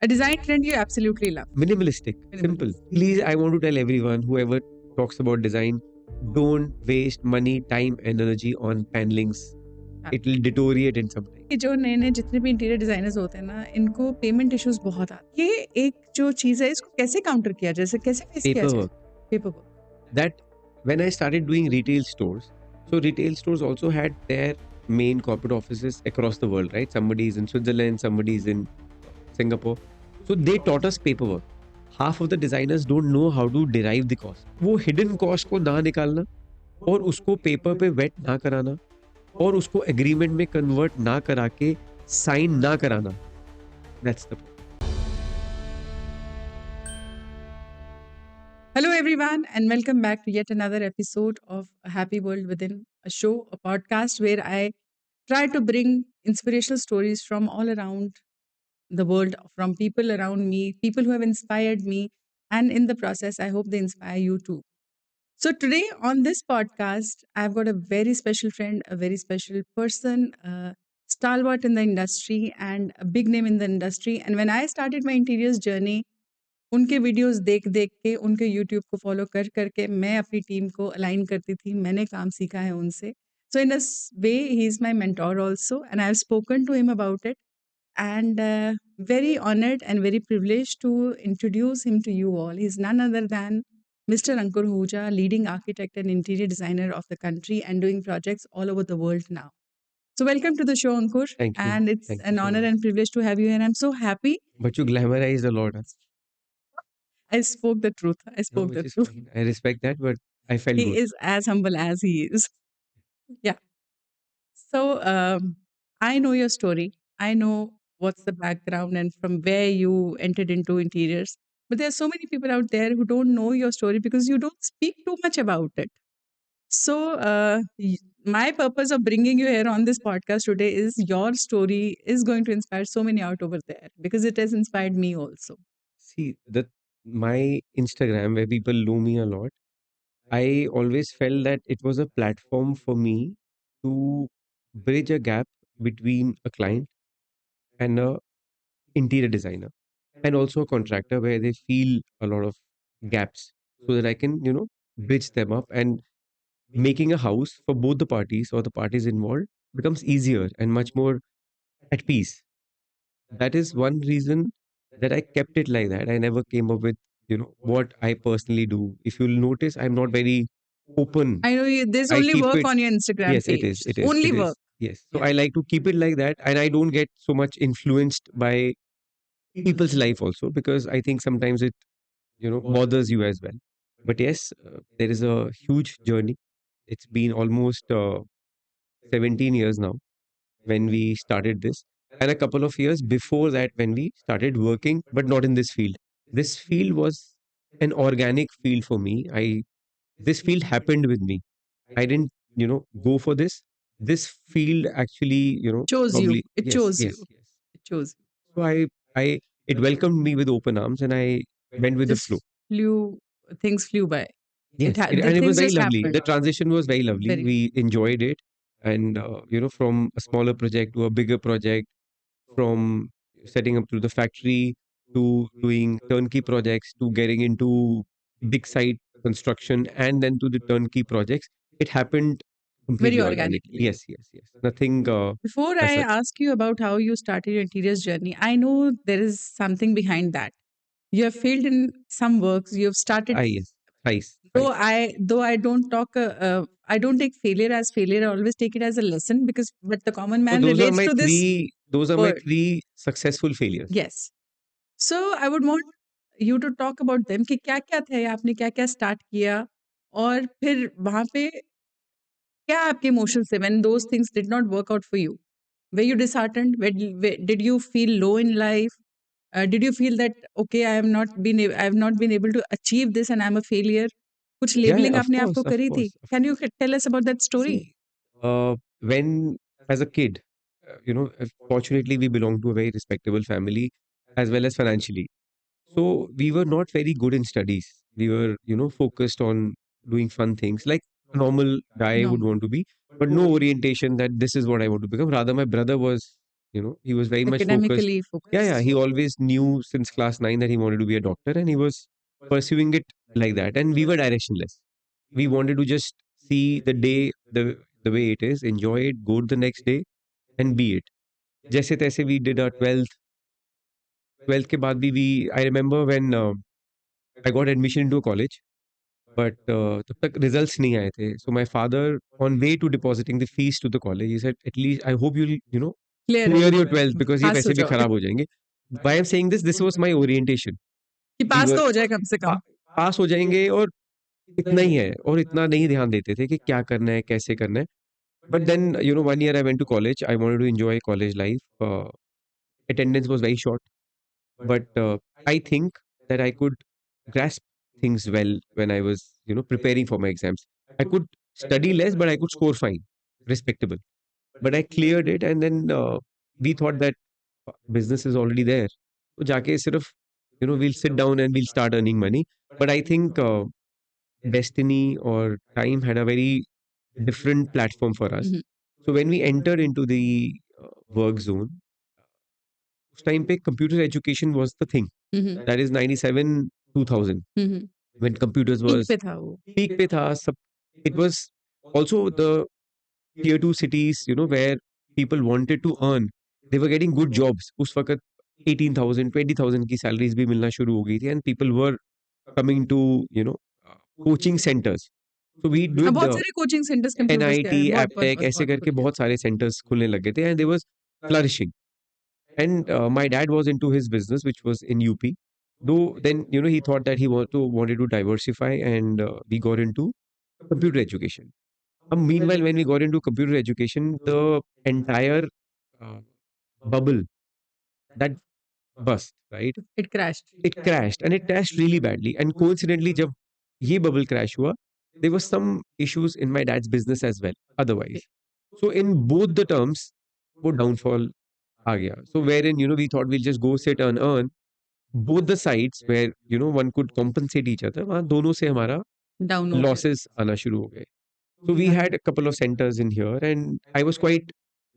A design trend you absolutely love. Minimalistic, simple. Minimalist. Please, I want to tell everyone, whoever talks about design, don't waste money, time, and energy on panelings. हाँ। It will deteriorate in some time. ये जो नए-नए जितने भी interior designers होते हैं ना, इनको पेमेंट इश्यूज बहुत आते हैं। ये एक जो चीज़ है, इसको कैसे काउंटर किया जाए? कैसे फेस किया जाए? Paperwork. Paper That when I started doing retail stores, so retail stores also had their main corporate offices across the world, right? Somebody is in Switzerland, somebody is in Singapore. So they taught us paperwork. Half of the designers don't know how to derive the cost. वो hidden cost को ना निकालना और उसको paper पे wait ना कराना और उसको एग्रीमेंट में कन्वर्ट ना करा के साइन ना कराना. That's the Hello, everyone, and welcome back to yet another episode of A Happy World Within, a show, a podcast where I try to bring inspirational stories from all around the world, from people around me, people who have inspired me. And in the process, I hope they inspire you too. So, today on this podcast, I've got a very special friend, a very special person, a stalwart in the industry, and a big name in the industry. And when I started my interiors journey, उनके videos देख-देख के, उनके YouTube को follow कर के मैं अपनी team को align करती थी। मैंने काम सीखा है उनसे। So in a way he is my mentor also and I have spoken to him about it and very honored and very privileged to introduce him to you all. He's none other than Mr. Ankur Huja, leading architect and interior designer of the country and doing projects all over the world now. So welcome to the show, Ankur, Thank you. and it's Thank you an so honor much. and privilege to have you here, and I'm so happy. But you glamorize a lot. I spoke the truth. I No, spoke which the is truth. fine. I respect that, but I felt He good. is as humble as he is. Yeah. So I know your story. I know what's the background and from where you entered into interiors. But there are so many people out there who don't know your story because you don't speak too much about it. So my purpose of bringing you here on this podcast today is your story is going to inspire so many out over there because it has inspired me also. See, my Instagram where people know me a lot, I always felt that it was a platform for me to bridge a gap between a client and a interior designer and also a contractor where they feel a lot of gaps so that I can, bridge them up and making a house for both the parties or the parties involved becomes easier and much more at peace. That is one reason that I kept it like that. I never came up with, what I personally do. If you'll notice, I'm not very open. I know there's I only keep work it. on your Instagram Yes, it page. is. It is. Only It work. is. Yes. So Yeah. I like to keep it like that, and I don't get so much influenced by people's life also because I think sometimes it, bothers you as well. But yes, there is a huge journey. It's been almost 17 years now when we started this, and a couple of years before that when we started working, but not in this field. This field was an organic field for me. This field happened with me. I didn't, go for this. This field actually, Chose you. probably It yes, chose you. yes, yes. It chose you. So I it welcomed me with open arms, and I went with the flow. Just flew things flew by. Yes, The and it was things very just lovely. happened. The transition was very lovely. Very We enjoyed it, and from a smaller project to a bigger project, from setting up to the factory to doing turnkey projects to getting into big site construction and then to the turnkey projects. It happened very completely organically. organically. Yes, yes, yes. Nothing Before as I such. ask you about how you started your interiors journey, I know there is something behind that. You have failed in some works. You have started. Ah, yes, thrice, Though thrice. I don't talk. I don't take failure as failure. I always take it as a lesson because but the common So man relates to this those are my word. three successful failures. Yes. So I would want you to talk about them कि क्या-क्या थे, आपने क्या-क्या start किया और फिर वहाँ पे क्या आपके इमोशंस थे when those things did not work out for you? Were you disheartened? Did you feel low in life? Did you feel that okay, I have not been able to achieve this and I'm a failure? कुछ Yeah, yeah, labelling of आपने आपको course, of करी थी? course, of Can you course. tell us about that story? See, when as a kid, fortunately we belong to a very respectable family as well as financially. So we were not very good in studies. We were, focused on doing fun things like a normal guy would No. want to be, but no orientation that this is what I want to become. Rather, my brother was he was very much focused. Academically Yeah, yeah, focused. he always knew since class 9 that he wanted to be a doctor, and he was pursuing it like that. And we were directionless. We wanted to just see the day the way it is, enjoy it, go to the next day, and be it. जैसे तैसे we did our 12th के बाद भी we I remember when I got admission into a college, but तब तक results नहीं आए थे. So my father, on way to depositing the fees to the college, he said, at least I hope you'll, clear है clear your 12th because ये पास हो वैसे भी जाओगे खराब हो जाएंगे. Why I'm saying this, this was my orientation. कि We पास were तो हो जाए कम से पा, कम पास हो जाएंगे और इतना ही है और इतना नहीं ध्यान देते थे कि क्या करना है, कैसे करना है. But then, 1 year I went to college. I wanted to enjoy college life. Attendance was very short, but I think that I could grasp things well when I was, preparing for my exams. I could study less, but I could score fine, respectable. But I cleared it, and then we thought that business is already there. So जाके सिर्फ, we'll sit down and we'll start earning money. But I think destiny or time had a very different platform for us. Hmm, So when we entered into the work zone, उस time पे computer education was the thing. Hmm, That is 97 2000 hmm, when computers peak was पे था वो peak पे था सब. It was also the tier 2 cities, where people wanted to earn. They were getting good jobs. उस वक्त 18,000 20,000 की salaries भी मिलना शुरू हो गई थी, and people were coming to, coaching centers. So we अब did बहुत सारे कोचिंग सेंटर्स कंप्यूटर्स के NIT, हैं बहुत बहुत Aptech बहुत ऐसे बहुत खुल करके गए बहुत सारे centers खुलने लगे थे, and they was flourishing. And my dad was into his business, which was in UP. Though then, he thought that he wanted to diversify, and we got into computer education. Meanwhile, when we got into computer education, the entire uh, bubble that burst, right? It crashed It crashed, and it crashed really badly. And coincidentally, जब ये bubble crash हुआ, there was some issues in my dad's business as well. Otherwise, so in both the terms, वो downfall आ गया. So wherein, we thought we'll just go sit and earn. Both the sides where, one could compensate each other, वहाँ दोनों से हमारा down हो गया losses आना शुरू हो गए. So we had a couple of centers in here, and I was quite,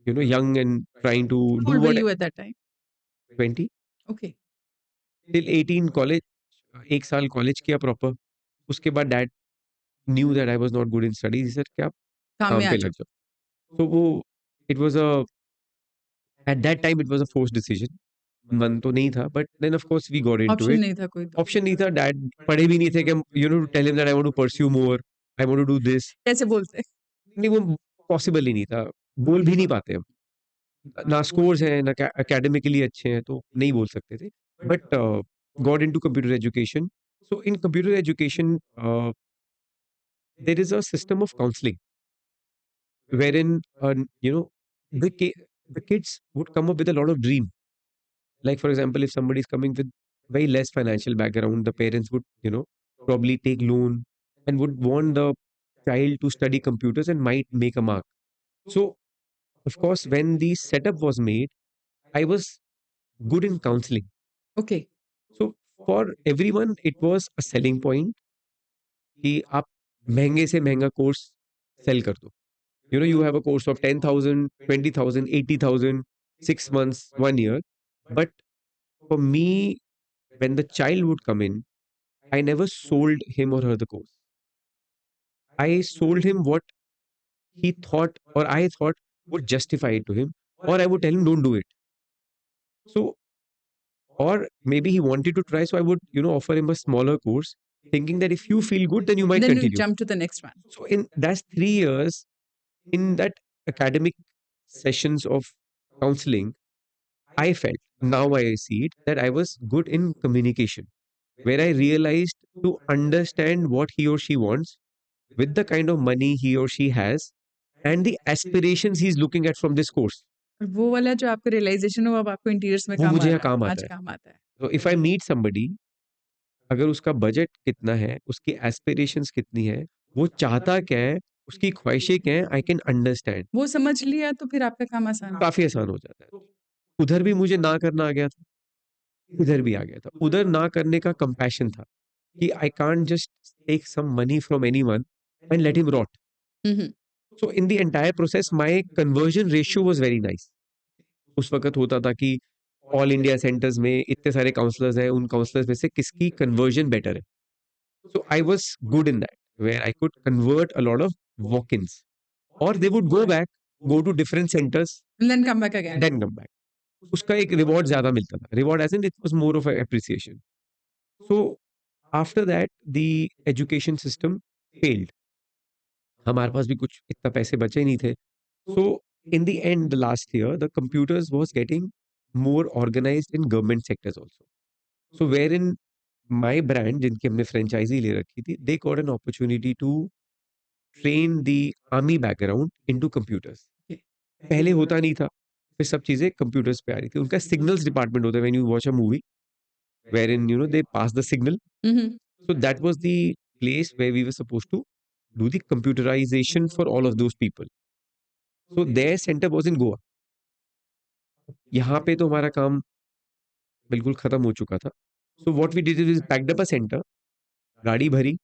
young and trying to how do old were what you at that time 20 okay till 18 college. एक साल college किया proper. उसके बाद dad knew that I was not good in studies. He said कि आप काम में काम आ पे लग जाओ जाओ. So वो it was a at that time it was a forced decision. मन तो नहीं था, but then of course we got into option it. नहीं था कोई तो ऑप्शन नहीं था. डैड पढ़े भी नहीं थे कि to tell him that I want to pursue more. I want to do this. कैसे बोलते नहीं, वो पॉसिबल ही नहीं था. बोल भी नहीं पाते हम. ना स्कोर्स हैं, ना एकेडमिकली अच्छे हैं, तो नहीं बोल सकते थे. But got into computer education. So in computer education, there is a system of counseling wherein, the the kids would come up with a lot of dream. Like for example, if somebody is coming with very less financial background, the parents would, probably take loan and would want the child to study computers and might make a mark. So of course, when the setup was made, I was good in counseling. Okay So for everyone, it was a selling point कि आप महंगे से महंगा course cell कर दो. You have a course of 10,000, 20,000, 80,000, 6 months, 1 year. But for me, when the child would come in, I never sold him or her the course. I sold him what he thought or I thought would justify it to him, or I would tell him, don't do it. So, or maybe he wanted to try, so I would, offer him a smaller course, thinking that if you feel good, then you might then you continue. Jump to the next one So, in that's 3 years, in that academic sessions of counseling, I felt, now I see it, that I was good in communication, where I realized to understand what he or she wants with the kind of money he or she has and the aspirations he's looking at from this course. वो वाला जो आपको realisation हो अब आपको interiors में वो काम आ मुझे यहाँ रहा काम है आता आज है. काम आता है So if I meet somebody, अगर उसका बजट कितना है, उसकी एस्पिरेशंस कितनी है, वो चाहता क्या है, उसकी ख्वाहिशें क्या हैं, आई कैन अंडरस्टैंड. वो समझ लिया तो फिर आपका काम आसान काफ़ी आसान हो जाता है. उधर भी मुझे ना करना आ गया था, इधर भी आ गया था. उधर ना करने का कंपैशन था कि I can't just take some money from anyone and let him rot. Hmm So in the entire process, my conversion ratio was very nice. उस वक़्त होता था कि ऑल इंडिया सेंटर्स में इतने सारे काउंसलर्स हैं, उन काउंसलर्स में से किसकी कन्वर्जन बेटर है। So I was good in that, where I could convert a lot of walk-ins और they would go back, go to different centres, And then come back again. Then come back. उसका एक reward ज़्यादा मिलता था। Reward as in it was more of a appreciation. So after that the education system failed. हमारे पास भी कुछ इतना पैसे बचे नहीं थे। So in the and the last year the computers was getting more organised in government sectors also. So wherein my brand जिनकी हमने फ्रेंचाइज़ी ले रखी थी, they got an opportunity to train the army background into computers. पहले होता नहीं था, फिर सब चीज़ें कंप्यूटर्स पे आ रही थी। उनका सिग्नल्स डिपार्टमेंट होता है when you watch a movie, wherein they pass the signal. Mhm. So that was the place where we were supposed to do the computerization for all of those people. So their center was in Goa. यहाँ पे तो हमारा काम बिल्कुल खत्म हो चुका था। So what we did is packed up a center, गाड़ी भरी।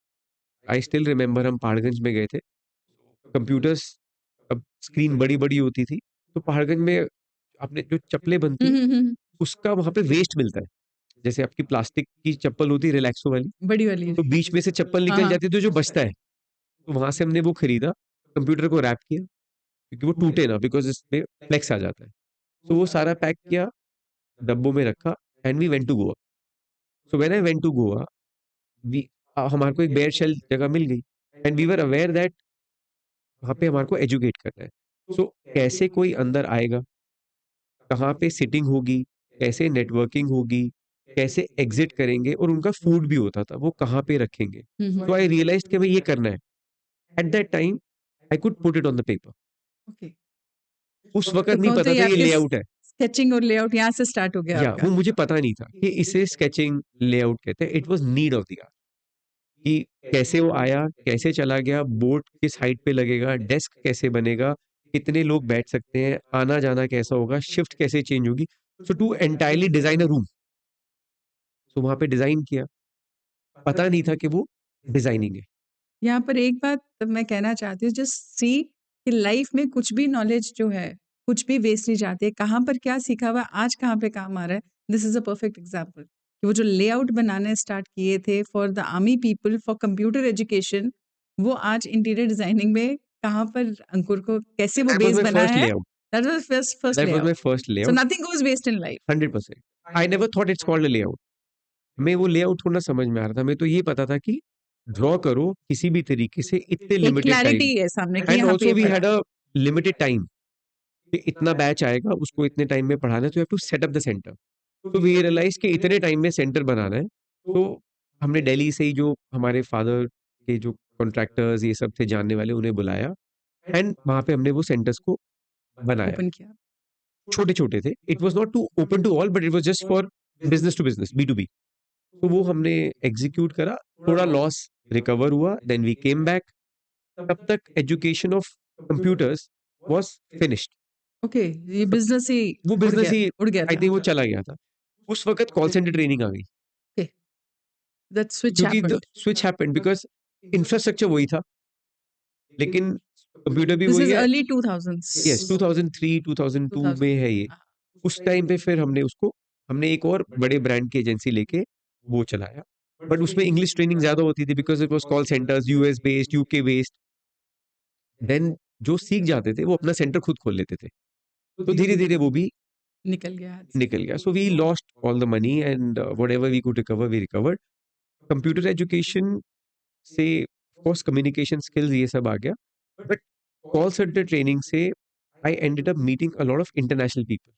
आई स्टिल रिमेंबर हम पहाड़गंज में गए थे। कंप्यूटर्स, अब स्क्रीन बड़ी-बड़ी होती थी, तो पहाड़गंज में आपने जो चप्पलें बनती हैं, Mhm, mhm. उसका वहाँ पे वेस्ट मिलता है। जैसे आपकी प्लास्टिक की चप्पल होती है रिलैक्सो वाली, बड़ी वाली। तो बीच में से चप्पल हाँ, निकल हाँ। जाती है तो जो बचता है, तो वहाँ से हमने वो खरीदा, कंप्यूटर को रैप किया, क्योंकि वो टूटे ना, बिकॉज़ इसमें फ्लेक्स आ जाता है। तो वो सारा पैक किया, डब्बों में रखा and we went to Goa. So when I went to Goa, we हमारे को एक बेयर शेल जगह मिल गई and we were aware that वहाँ पे हमारे को एजुकेट करना है। सो कैसे कोई अंदर आएगा, कहाँ पे सिटिंग होगी, कैसे नेटवर्किंग होगी, कैसे एग्ज़िट करेंगे और उनका फूड भी होता था, वो कहाँ पे रखेंगे। हुँ, हुँ। सो आई रियलाइज़्ड कि भई ये करना है। Eight that time I could put it on the paper. Okay. उस वक़्त तो नहीं कहूँ तो पता ये था ये आपके लेआउट है। स्केचिंग और लेआउट यहाँ से स्टार्ट हो गया या आपका। वो मुझे पता नहीं था कि इसे स्केचिंग लेआउट कहते हैं। It was need of the hour कि कैसे वो आया, कैसे चला गया, बोर्ड किस हाइट पे लगेगा, डेस्क कैसे बनेगा, कितने लोग बैठ सकते हैं, आना-जाना कैसा होगा, शिफ्ट कैसे चेंज होगी। So to entirely design a room, so वहाँ पे डिज़ाइन किया। पता नहीं था कि वो डिज़ाइनिंग है। यहाँ पर एक बात मैं कहना चाहती हूँ, जस्ट सी कि लाइफ में कुछ भी नॉलेज जो है, कुछ भी वेस्ट नहीं जाती है। कहाँ पर क्या सीखा हुआ है, आज कहाँ पे काम आ रहा है। This is a perfect example कि वो जो लेआउट बनाने स्टार्ट किए थे for the army people for computer education, वो आज इंटीरियर डिज़ाइनिंग में कहाँ पर अंकुर को कैसे वो दैट वाज़ बेस माय बना फर्स्ट है। Layout, that was first that was layout. My first so layout, nothing goes waste in life. 100%। I never thought it's called a layout. हमें वो लेआउट थोड़ा समझ में आ रहा था। हमें तो ये पता था कि ड्रॉ करो किसी भी तरीके से इतने एक लिमिटेड टाइम, क्लैरिटी है सामने कि एंड यहाँ पे ये आल्सो वी पड़ा हैड है। अ लिमिटेड टाइम कि इतना बैच आएगा, उसको इतने टाइम में पढ़ाना है, तो you have to set up the centre. तो वी रियलाइज़ कि इतने टाइम में सेंटर बनाना है, तो हमने दिल्ली से ही जो हमारे फादर के जो कॉन्ट्रैक्टर्स ये सब थे जानने वाले, उन्हें बुलाया एंड वहाँ पे हमने वो सेंटर्स को बनाया। ओपन किया। छोटे-छोटे थे। It was not to open to all but it was just for business to business, B to B. तो वो हमने एग्ज़ीक्यूट करा, थोड़ा लॉस रिकवर हुआ, देन वी केम बैक। तब तक education of computers was finished. Okay, ये तब बिज़नेस ही वो बिज़नेस ही उड़ गया आई था। थिंक वो चला गया था। उस वक़्त कॉल सेंटर ट्रेनिंग आ गई, ओके, दैट स्विच क्योंकि the happened. Switch happened because infrastructure वही था, लेकिन कंप्यूटर भी दिस वही इज़ है। Early 2000s। यस, 2003, 2002 में 2000। है ये। हाँ, उस टाइम पे फिर हमने एक और बड़े ब्रांड की एजेंसी लेके वो चलाया। बट उसमें इंग्लिश ट्रेनिंग ज़्यादा होती थी because it was call centres US based, UK based. Then जो सीख जाते थे वो अपना सेंटर खुद खोल लेते थे। तो धीरे-धीरे वो भी निकल गया हाथ से। निकल गया। So we lost all the money and whatever we could recover we recovered. Computer education से ऑफ कोर्स कम्युनिकेशन स्किल्स ये सब आ गया। बट कॉल सेंटर ट्रेनिंग से I ended up meeting a lot of international people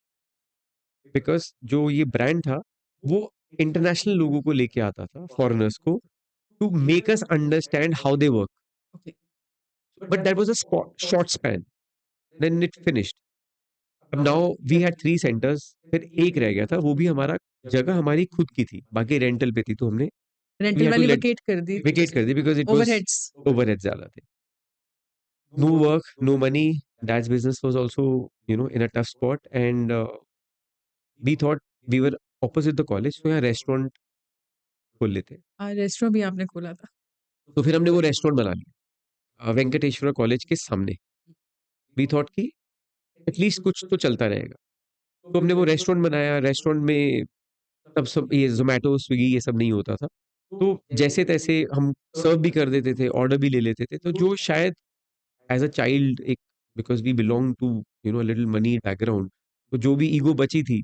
because जो ये brand था, वो इंटरनेशनल लोगों को लेके आता था, फॉरेनर्स को, to make us understand how they work. Okay, but that was a short span, then it finished. अब नाउ वी हैड 3 सेंटर्स, फिर एक रह गया था, वो भी हमारा जगह हमारी खुद की थी, बाकी रेंटल पे थी, तो हमने वी रेंटल हैड टू वाली लेट वेकेट कर दी। वेकेट कर दी because it was overheads. Overheads ज़्यादा थे। No work, no money, that's business was also in a tough spot and we thought we were opposite the college, तो यहाँ restaurant खोल लेते हैं। रेस्टोरेंट भी आपने खोला था। तो फिर हमने वो रेस्टोरेंट बना लिया वेंकटेश्वरा कॉलेज के सामने। वी थॉट कि एटलीस्ट कुछ तो चलता रहेगा। तो हमने वो रेस्टोरेंट बनाया, रेस्टोरेंट में तब सब ये ज़ोमैटो, स्विगी ये सब नहीं होता था। तो जैसे-तैसे हम सर्व भी कर देते थे, ऑर्डर भी ले लेते थे। तो जो शायद एज़ अ चाइल्ड एक because we belong to a little money background, तो जो भी ईगो बची थी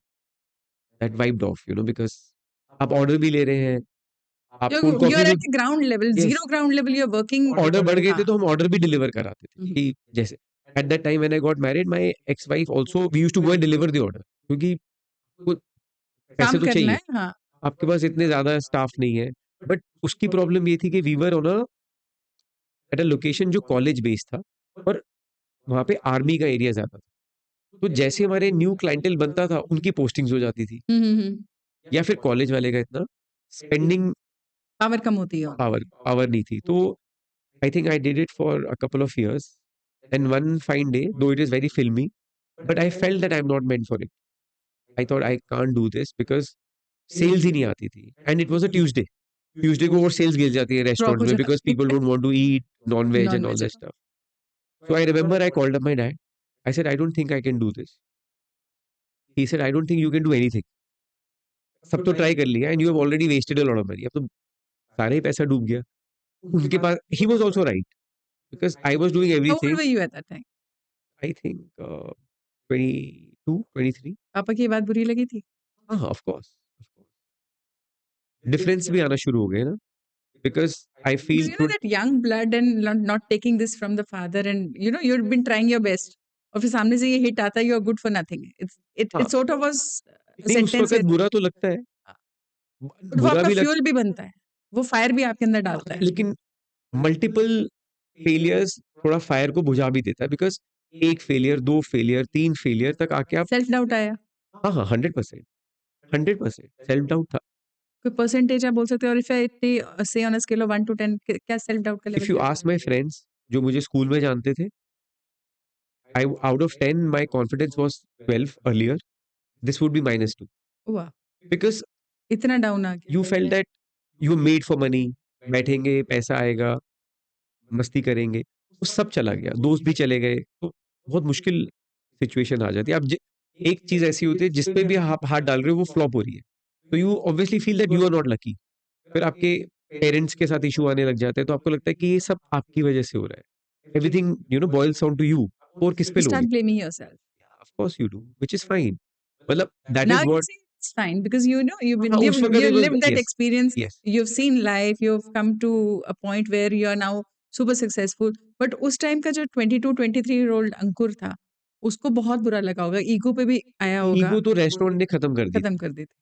दैट वाइप्ड ऑफ बिकॉज़ आप ऑर्डर भी ले रहे हैं, आप कोल्ड यू कॉफ़ी आर भी at the ground level, yes, zero ground level, you are working. Order बढ़ गए थे हाँ। तो हम ऑर्डर भी डिलीवर कराते थे हम्म। कि जैसे at that time when I got married my ex wife also we used to go and deliver the order क्योंकि वो पैसे काम तो करना चाहिए। है, हाँ। आपके पास इतने ज़्यादा स्टाफ नहीं है। बट उसकी प्रॉब्लम ये थी कि we were on at a location जो कॉलेज बेस्ड था और वहाँ पे आर्मी का एरिया ज़्यादा था। तो जैसे हमारे न्यू क्लाइंटेल बनता था, उनकी पोस्टिंग्स हो जाती थी हम्म। या फिर कॉलेज वाले का इतना स्पेंडिंग पावर कम होती है। पावर पावर नहीं थी। तो I think I did it for a couple of years and one fine day though it is very filmy but I felt that I am not meant for it. I thought I can't do this because sales ही नहीं आती थी and it was a Tuesday. Tuesday को और sales गिर जाती है restaurants में because people don't want to eat non-veg non and all veg. That stuff. So I remember I called up my dad. I said, I don't think I can do this. He said, I don't think you can do anything. सब तो try कर लिया and you have already wasted a lot of money. अब तो सारा ही पैसा डूब गया। उनके पास ही was also right because I was doing how old everything were you at that time? I think 22, 23। पापा की ये बात बुरी लगी थी? हाँ, of course, of course. Difference भी आना शुरू हो गए ना because I Because feel you know थोड़ा that young blood and not taking this from the father, and you've been trying your best, और फिर सामने से ये हिट आता है, you are good for nothing. It हाँ, sort of was a नहीं उस sentence वक़्त where बुरा तो लगता है। बट वो बुरा आपका भी लग फ्यूल भी बनता है, वो फायर भी आपके अंदर डालता है। लेकिन मल्टीपल फेलियर्स थोड़ा फायर को बुझा भी देता है बिकॉज़ 1 फेलियर, 2 फेलियर, 3 फेलियर तक आके आप सेल्फ डाउट आया? हाँ, हाँ, 100%, 100% सेल्फ डाउट था। कोई परसेंटेज आप बोल सकते हो, और if I say on a scale of 1 to 10 क्या सेल्फ डाउट का इफ लेवल यू क्या था? आस्क माय फ्रेंड्स जो मुझे स्कूल में जानते थे, I out of 10 my confidence was 12 earlier, this would be -2 वाह! बिकॉज़ इतना डाउन आ गया। You felt that you are made for money, बैठेंगे, पैसा आएगा, मस्ती करेंगे, वो सब चला गया, दोस्त भी चले गए, तो बहुत मुश्किल सिचुएशन आ जाती है। अब एक चीज़ ऐसी होती है जिस पे भी आप हाथ डाल रहे हो वो फ्लॉप हो रही है, तो you obviously feel that you are not lucky. फिर आपके पेरेंट्स के साथ इश्यू आने लग जाते हैं, तो आपको लगता है कि ये सब आपकी वजह से हो रहा है। Everything boils down to you और किस पे You लोगे? start blaming yourself. Of course you do, which is fine. मतलब that Now is you what say it's fine because you've been हाँ, उस वक़्त you it was lived that yes, experience, yes. you've seen life, you've come to a point where you are now super successful. But उस time का जो 22 23 year old अंकुर था, उसको बहुत बुरा लगा होगा, ईगो पे भी आया होगा, ईगो तो रेस्टोरेंट ने खत्म कर दी खत्म थी। कर दी थी।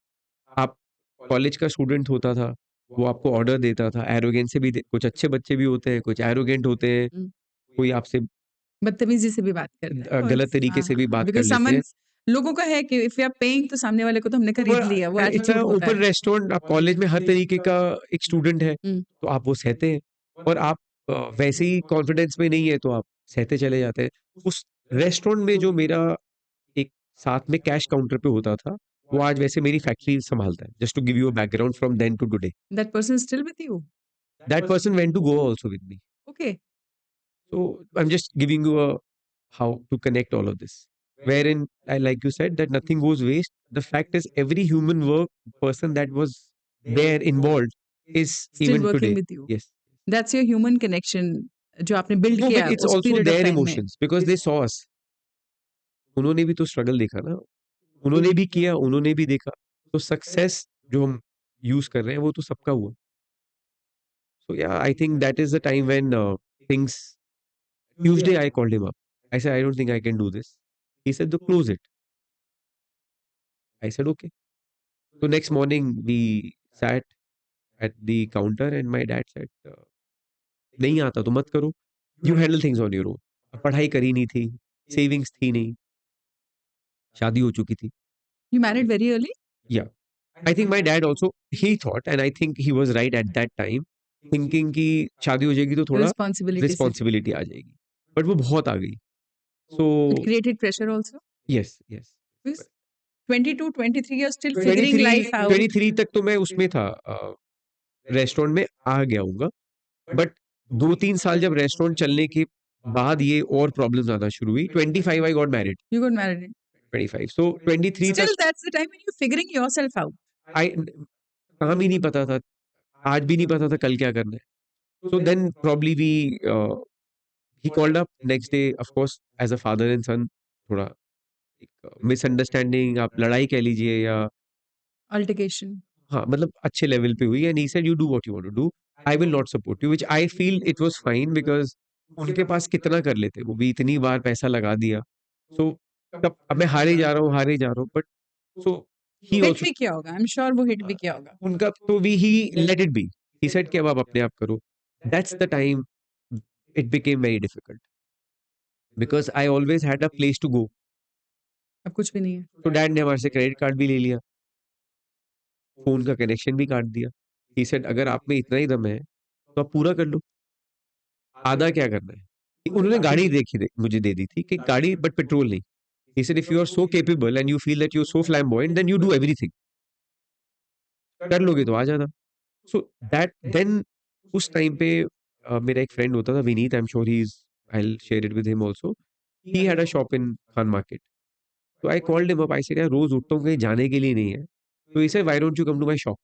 आप कॉलेज का स्टूडेंट होता था, वो आपको ऑर्डर देता था, एरोगेंस से भी दे कुछ अच्छे बच्चे भी होते हैं, कुछ एरोगेंट होते हैं, हुँ, कोई आपसे बदतमीज़ी से भी बात करते हैं, और गलत तरीके हाँ, से भी हाँ, बात कर बिकॉज़ लेते हैं। समन्स लोगों का है कि इफ यू आर पेइंग तो सामने वाले को तो हमने ऊपर खरीद लिया, वो इतना एटीट्यूड होता ओपन है। रेस्टोरेंट आप कॉलेज में हर तरीके का एक स्टूडेंट है, हुँ, तो आप वो सहते हैं और आप वैसे ही कॉन्फिडेंस में नहीं है, तो आप सहते चले जाते हैं। उस रेस्टोरेंट में जो मेरा एक साथ में कैश काउंटर पे होता था, वो आज वैसे मेरी फैक्ट्री सँभालता है। Just to give you a background from then to today. That person is still with you? That person went to Goa also with me. Okay. So I'm just giving you a how to connect all of this. Wherein I like you said that nothing goes waste. The fact is every human work person that was there involved is still even working today. With you. Yes. That's your human connection जो आपने build No, but किया it's उस also period of their time में। emotions because they saw us. उन्होंने भी तो struggle देखा ना। उन्होंने भी किया, उन्होंने भी देखा। तो सक्सेस जो हम यूज़ कर रहे हैं वो तो सबका हुआ। So yeah, I think that is the time when things Tuesday I called him up. I said, I don't think I can do this. He said, "To close it." I said, okay. So next morning we sat at the counter and my dad said, नहीं आता तो मत करो. You handle things on your own. अब पढ़ाई करी नहीं थी, सेविंग्स थी नहीं, शादी हो चुकी थी. You married very early? Yeah. I think my dad also, he thought and I think he was right at that time, thinking कि शादी हो जाएगी तो थोड़ा रिस्पॉन्सिबिलिटी से। रिस्पॉन्सिबिलिटी आ जाएगी. बट वो बहुत आ गई. So it created pressure also? yes, yes. Because 22 23 you are still figuring 23 life out. 23 तक तो मैं उसमें था रेस्टोरेंट में आ गया हूँगा। बट 2-3 साल जब रेस्टोरेंट चलने के बाद ये और प्रॉब्लम्स आना शुरू हुई। 25 आई got married. You got married? 25, सो 23 तक Still, that's the time when you're figuring yourself out. आई काम ही नहीं पता था, आज भी नहीं पता था कल क्या करना है। So then probably we he called up next day, of course as a father and son थोड़ा एक मिसअंडरस्टैंडिंग, आप लड़ाई कह लीजिए या Altercation. हाँ, मतलब अच्छे लेवल पे हुई and he said, "you do what you want to do, I will not support you", which I feel it was fine because उनके पास कितना कर लेते, वो भी इतनी बार पैसा लगा दिया। सो तब अब मैं हारे जा रहा हूँ, हारे जा रहा हूँ, but so he hit also भी किया होगा, आई एम श्योर वो हिट भी किया होगा। उनका तो भी he let it be. He said कि अब आप अपने आप करो। That's the time it became very difficult because I always had a place to go. अब कुछ भी नहीं है। तो डैड ने हमारे से क्रेडिट कार्ड भी ले लिया, फ़ोन का कनेक्शन भी काट दिया। ही सेड अगर आप में इतना ही दम है, तो आप पूरा कर लो, आधा क्या करना है? उन्होंने गाड़ी मुझे दे दी थी कि गाड़ी बट पेट्रोल नहीं। He said if you are so capable and you feel that you are so flamboyant then you do everything. कर लोगे तो आ जाना। सो दैट देन उस टाइम पे मेरा एक फ्रेंड होता था Vineet, I am sure he is, I will share it with him also. He had a shop in Khan Market. तो I called him up, I said यार रोज़ उठता हूँ कहीं जाने के लिए नहीं है। तो he said why don't you come to my shop?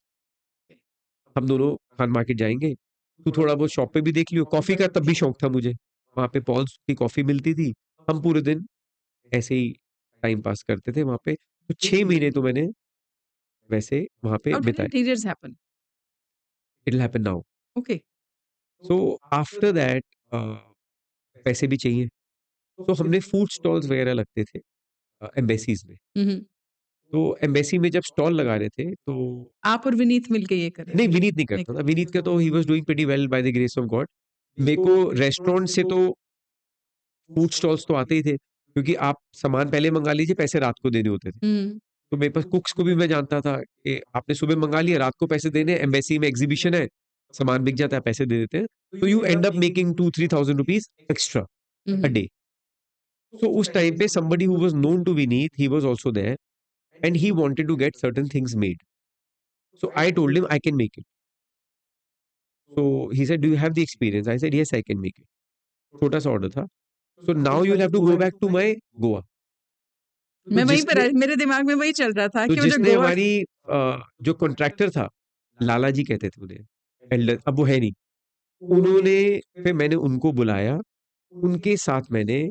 हम दोनों खान मार्केट जाएँगे, तू थोड़ा बहुत शॉप पे भी देख लियो। कॉफ़ी का तब भी शौक था मुझे। वहाँ पे पॉल्स की कॉफ़ी मिलती थी। हम पूरे दिन ऐसे ही टाइम पास करते थे वहाँ पे। तो 6 महीने तो मैंने वैसे वहाँ पे हाउ डिड बिताए। Interiors happen? It will happen now. Okay. So after that अ, पैसे भी चाहिए। तो हमने फूड स्टॉल्स वगैरह लगते थे एम्बेसीज़ में। हुँ, हुँ। तो एम्बेसी में जब स्टॉल लगा रहे थे तो आप और विनीत मिलके ये कर रहे नहीं, थे? विनीत नहीं नहीं करता कर था। विनीत का तो he was doing pretty well by the grace of God. मेरे को रेस्टोरेंट से तो फूड स्टॉल्स तो आते ही थे, क्योंकि आप सामान पहले मँगा लीजिए, पैसे रात को देने होते थे। हुँ। तो मेरे पास कुक्स को भी मैं जानता था कि आपने सुबह मँगा लिया, रात को पैसे देने हैं, एम्बेसी में एग्ज़िबिशन है, सामान बिक जाता है, पैसे दे देते हैं। तो you end up making 2-3,000 rupees extra hmm, a hmm. Day. So उस टाइम पे somebody who was known to Vineet, he was also there and he wanted to get certain things made. So I told him I can make it. So he said, "Do you have the experience?" I said, "Yes, I can make it." छोटा सा order था। So now you'll have to go back to my Goa. तो मैं वहीं पर जिसने मेरे दिमाग में वही चल रहा था तो कि वो जो जिसने गोवा हमारी जो कॉन्ट्रैक्टर था, लाला जी कहते थे उन्हें, एल्डर, अब वो है नहीं। उन्होंने फिर मैंने उनको बुलाया, उनके साथ मैंने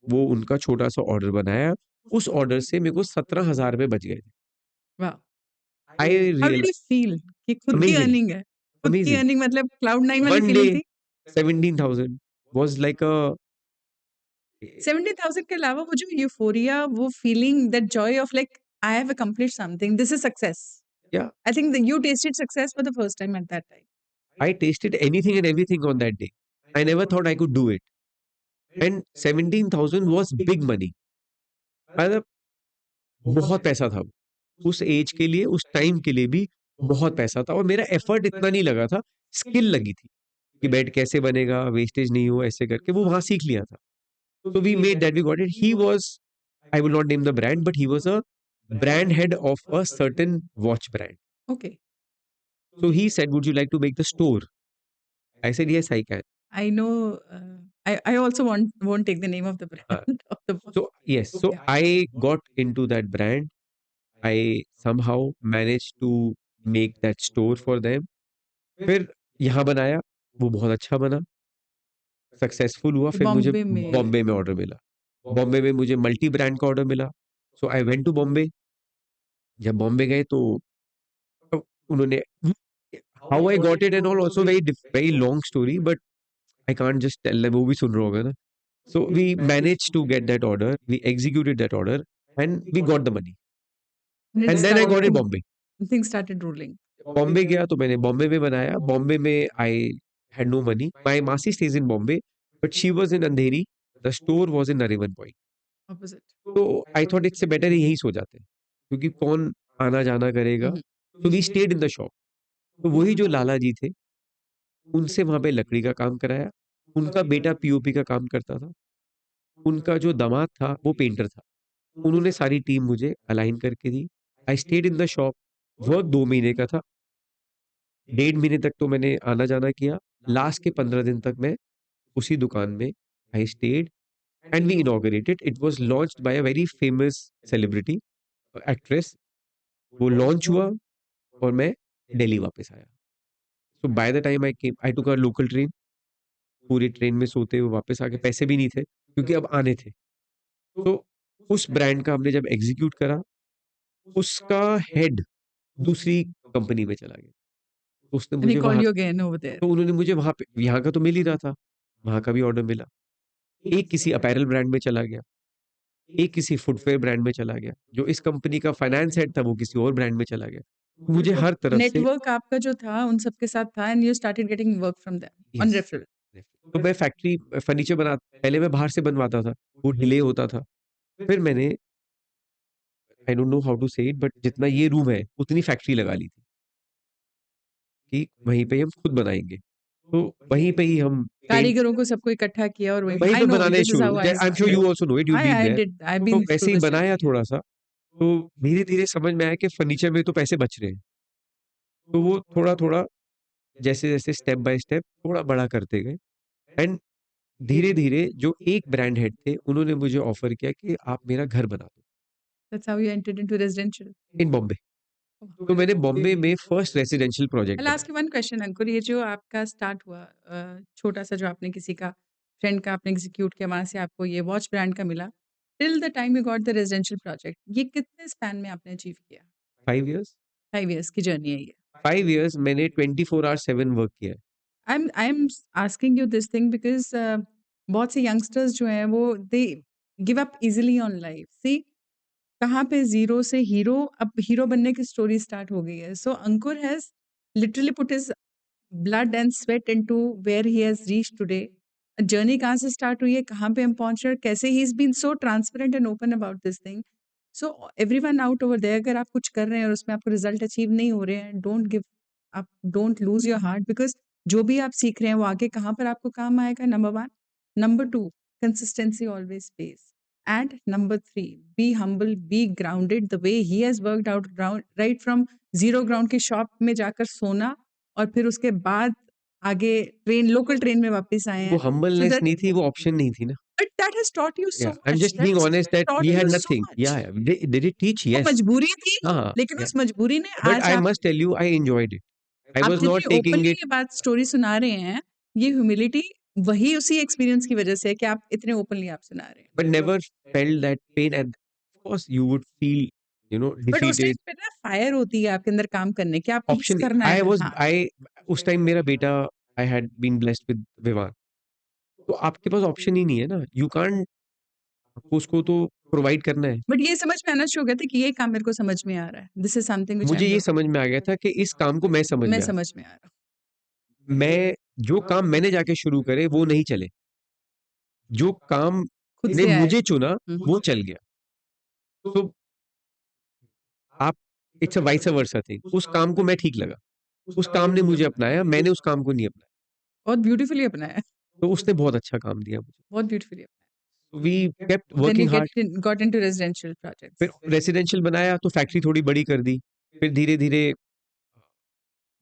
वो उनका छोटा सा ऑर्डर बनाया। उस ऑर्डर से मेरे को 17,000 रुपए बच गए। वाह! I how did real you feel कि खुद की अमेजिंग, अर्निंग है? खुद की अमेजिंग। अर्निंग मतलब क्लाउड 9 वाली One फीलिंग day, थी? 17,000 was like a 70,000 के अलावा वो जो यूफोरिया, वो feeling, that Joy of like I have accomplished something, this is success. yeah, I think that you tested success for the first time eight that time. I tasted anything and everything on that day. I never thought I could do it. And 17,000 was big money. मतलब बहुत पैसा था वो। उस as के लिए, उस time के लिए भी बहुत पैसा था और मेरा एफर्ट इतना नहीं लगा था, स्किल लगी थी कि बेड कैसे बनेगा, वेस्टेज नहीं हो, ऐसे करके वो वहाँ सीख लिया था। So we made that, we got it. He was, I will not name the brand, but he was a brand head of a certain watch brand. Okay. So he said, "Would you like to make the store?" I said, "Yes, I can." I know, I also won't take the name of the Uh, brand of the so yes, so या। I got into that brand. I somehow managed to make that store for them. फिर यहाँ बनाया, वो बहुत अच्छा बना, successful हुआ। फिर मुझे बॉम्बे में बॉम्बे में ऑर्डर मिला। बॉम्बे में मुझे मल्टी ब्रांड का ऑर्डर मिला। So I went to Bombay. जब बॉम्बे गए तो अ, उन्होंने how I got it and all also very long story, but I can't just tell them, वो भी सुन रहे होंगे ना। So we managed to get that order, we executed that order, and we got the money. It And then I got it started, Bombay. Things started rolling. Bombay गया तो मैंने बॉम्बे में बनाया। बॉम्बे में I had no money. My मासी stays in Bombay, but she was in Andheri. The store was in Nariman Point. Opposite. तो I thought इससे better यहीं सो जाते हैं, क्योंकि कौन आना जाना करेगा। हुँ, हुँ। तो we stayed in the shop. तो वही जो लाला जी थे, उनसे वहां पे लकड़ी का काम कराया। उनका बेटा पीओपी का काम करता था। उनका जो दामाद था वो पेंटर था। उन्होंने सारी टीम मुझे अलाइन करके दी। I stayed in the shop. Work 2 महीने का था। 1.5 महीने तक तो मैंने आना-जाना किया। लास्ट के 15 दिन तक मैं उसी दुकान में I stayed and we inaugurated. It was launched by a very famous celebrity, actress. वो लॉन्च हुआ और मैं दिल्ली वापस आया. So by the time I came, I took a local train. पूरी ट्रेन में सोते हुए वापस आके, पैसे भी नहीं थे क्योंकि अब आने थे. तो उस ब्रांड का हमने जब एग्जीक्यूट करा, उसका हेड दूसरी कंपनी में चला गया. तो उसने And he मुझे called वहां, you again over there. तो उन्होंने मुझे वहां पे, यहाँ का तो मिल ही रहा था, वहां का भी ऑर्डर मिला. एक किसी अपैरल ब्रांड में चला गया, एक किसी फुटवेयर ब्रांड में चला गया. जो इस कंपनी का फाइनेंस हेड था वो किसी और ब्रांड में चला गया. मुझे तो हर तरफ से, नेटवर्क आपका जो था उन सबके साथ था and you started getting work from them on yes, referral. तो मैं फैक्ट्री फर्नीचर बना, पहले मैं बाहर से बनवाता था, वो डिले होता था. फिर मैंने, I don't know how to say it, but जितना ये रूम है उतनी फैक्ट्री लगा ली थी कि वहीं पे हम खुद बनाएंगे. तो वहीं पे ही हम पेंट, कारीगरों को सबको इकट्ठा किया और वही वहीं आई पे नो बनाने दिस इज शुरू, how I I am sure you also know it, you been I there. Did I तो बीन थ्रू वैसे ही दिस बनाया जर्नी. थोड़ा सा. तो धीरे धीरे समझ में आया कि फर्नीचर में तो पैसे बच रहे हैं. तो वो थोड़ा थोड़ा, जैसे जैसे स्टेप बाय स्टेप थोड़ा बड़ा करते गए. एंड धीरे धीरे जो एक ब्रांड हेड थे उन्होंने मुझे ऑफर किया कि आप मेरा घर बना दो that's how you entered into residential. In Bombay. तो मैंने बॉम्बे में first residential project I'll ask बनाया. you one question, Ankur. ये जो आपका स्टार्ट हुआ छोटा सा, जो आपने किसी का फ्रेंड का आपने एग्जीक्यूट किया, वहां से आपको ये वॉच ब्रांड का मिला, till the time you got the residential project, ये कितने स्पैन में आपने अचीव किया? 5 years. 5 इयर्स की जर्नी है ये. 5 years मैंने 24 hours 7 वर्क किया है. I am asking you this thing because बहुत से यंगस्टर्स जो हैं वो they give up easily on life. See कहाँ पे ज़ीरो से हीरो, अब हीरो बनने की स्टोरी स्टार्ट हो गई है. So Ankur has literally put his blood and sweat into where he has reached today. Journey कहाँ से स्टार्ट हुई है, कहाँ पे हम पहुँच रहे हैं, कैसे he is been so transparent and open about this thing. So everyone out over there, अगर आप कुछ कर रहे हैं और उसमें आपको रिजल्ट अचीव नहीं हो रहे हैं, don't give up, don't lose your heart, because जो भी आप सीख रहे हैं वो आगे कहाँ पर आपको काम आएगा, number 1. Number 2, consistency always pays. And number 3, be humble, be grounded the way he has worked out ground, right from zero ground की शॉप में जाकर सोना और फिर उसके बाद आगे ट्रेन, लोकल ट्रेन में वापस आए वो हैं. So हम्बलनेस that, नहीं थी, वो ऑप्शन नहीं थी ना. but that has taught you so Yeah, I'm much. just being That's honest that taught we had you so nothing. much. Yeah, yeah. Did it teach? वो Yes. मजबूरी थी, हाँ, लेकिन yeah. उस मजबूरी ने But आज I आप must tell you, I enjoyed it. I आप was not जितनी taking ओपनली it, ये बात स्टोरी सुना रहे हैं, ये ह्यूमिलिटी वही उसी एक्सपीरियंस की वजह से है कि आप इतने ओपनली आप सुना रहे हैं. but never felt that pain. And of course, you would feel, but उस टाइम defeated. पे ना फायर होती है आपके अंदर काम करने की, आपको बस Option, करना I है. was, हाँ. I, उस टाइम मेरा बेटा, I had been blessed with Vivaan. तो आपके पास ऑप्शन ही नहीं है ना. You can't, आपको उसको तो प्रोवाइड करना है. बट ये समझ में आना शुरू हो गया था कि ये काम मेरे को समझ में आ रहा है. This is something which I मुझे एम ये डूइंग. समझ में आ गया था कि इस काम को मैं समझ मैं गया. समझ में आ रहा हूँ. मैं, जो काम मैंने जाके शुरू करे वो नहीं चले, जो काम खुद ने से आए. मुझे चुना हम्म. वो चल गया. तो आप, it's a vice versa thing. उस काम को मैं ठीक लगा, उस काम ने मुझे अपनाया, मैंने उस काम को नहीं अपनाया. बहुत ब्यूटीफुली अपनाया है. तो उसने बहुत अच्छा काम दिया मुझे. बहुत ब्यूटीफुली अपनाया. We kept then you working hard. Got into residential फिर प्रोजेक्ट्स. रेसिडेंशियल बनाया तो फैक्ट्री थोड़ी बड़ी कर दी. फिर धीरे धीरे,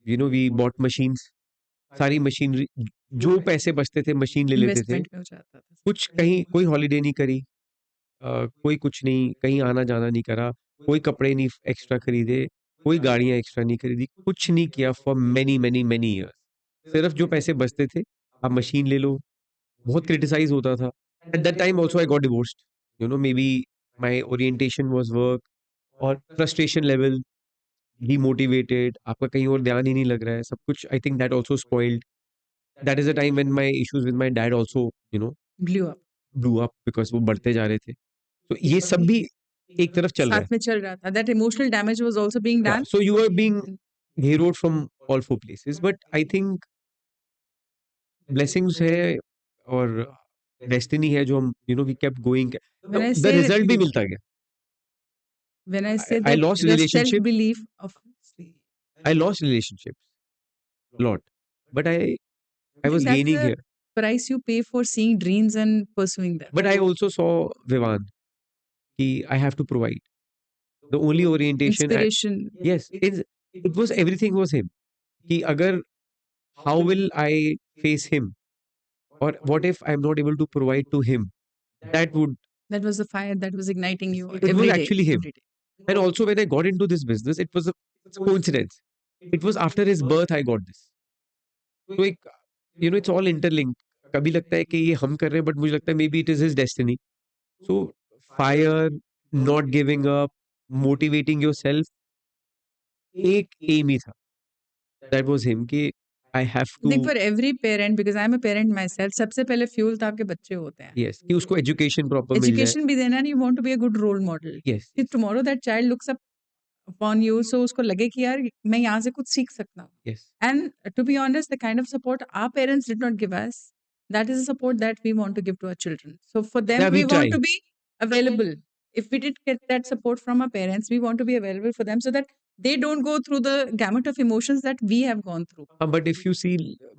वी बॉट मशीन्स, सारी मशीनरी. जो पैसे बचते थे मशीन ले लेते थे. इन्वेस्टमेंट में हो जाता था. कुछ कहीं कोई हॉलीडे नहीं करी, कोई कुछ नहीं, कहीं आना जाना नहीं करा, कोई कपड़े नहीं एक्स्ट्रा खरीदे, कोई गाड़ियां एक्स्ट्रा नहीं खरीदी, कुछ नहीं किया for many many many years. सिर्फ जो पैसे बचते थे, आप मशीन ले लो. बहुत क्रिटिसाइज होता था. Eight that time also I got divorced. May be my orientation was work, और फ्रस्ट्रेशन लेवल, डीमोटिवेटेड, आपका कहीं और ध्यान ही नहीं लग रहा है, सब कुछ. I think that also spoiled. That is the time when my issues with my dad also blew up. Blew up, because वो बढ़ते जा रहे थे. तो ये सब भी एक तरफ चल रहा है. साथ में चल रहा था. That emotional damage was also being Yeah, done. so you are being heroed from all four places, but I think blessings है और destiny है जो हम, we kept going. When I The से result भी मिलता गया. व्हेन आई से I that lost the self relationships, belief of. I lost relationships a lot, but I I was think that's gaining the here. price you pay for seeing dreams and pursuing them. But I also saw Vivan कि I have to provide. The only orientation at, Inspiration. yes, it was, everything was him. कि अगर, how will I face him, or what if I'm not able to provide to him? That would That was the fire that was igniting you it was every day, actually him. every day. And also when I got into this business, it's a coincidence. It was after his birth I got this. तो एक it's all interlinked. कभी लगता है कि ये हम कर रहे हैं, बट मुझे लगता है maybe it is his destiny. So fire, not giving up, motivating yourself, एक एम ही था. दैट वाज हिम कि I have I to. think for every parent, because I'm a parent myself, सबसे पहले फ्यूल तो आपके बच्चे होते हैं. यस, कि उसको एजुकेशन प्रॉपर मिल जाए. एजुकेशन भी देना, and you want to be a good role model. Yes, कि tomorrow that child looks up upon you, so उसको लगे कि यार मैं यहाँ से कुछ सीख सकता हूँ. Yes. And to be honest, the kind of support our parents did not give us, that is the support that we want to give to our children. So for them, Yeah, we we want try. to be available. If we did get that support from our parents, we want to be available for them so that they don't go through the gamut of emotions that we have gone through. But if you see,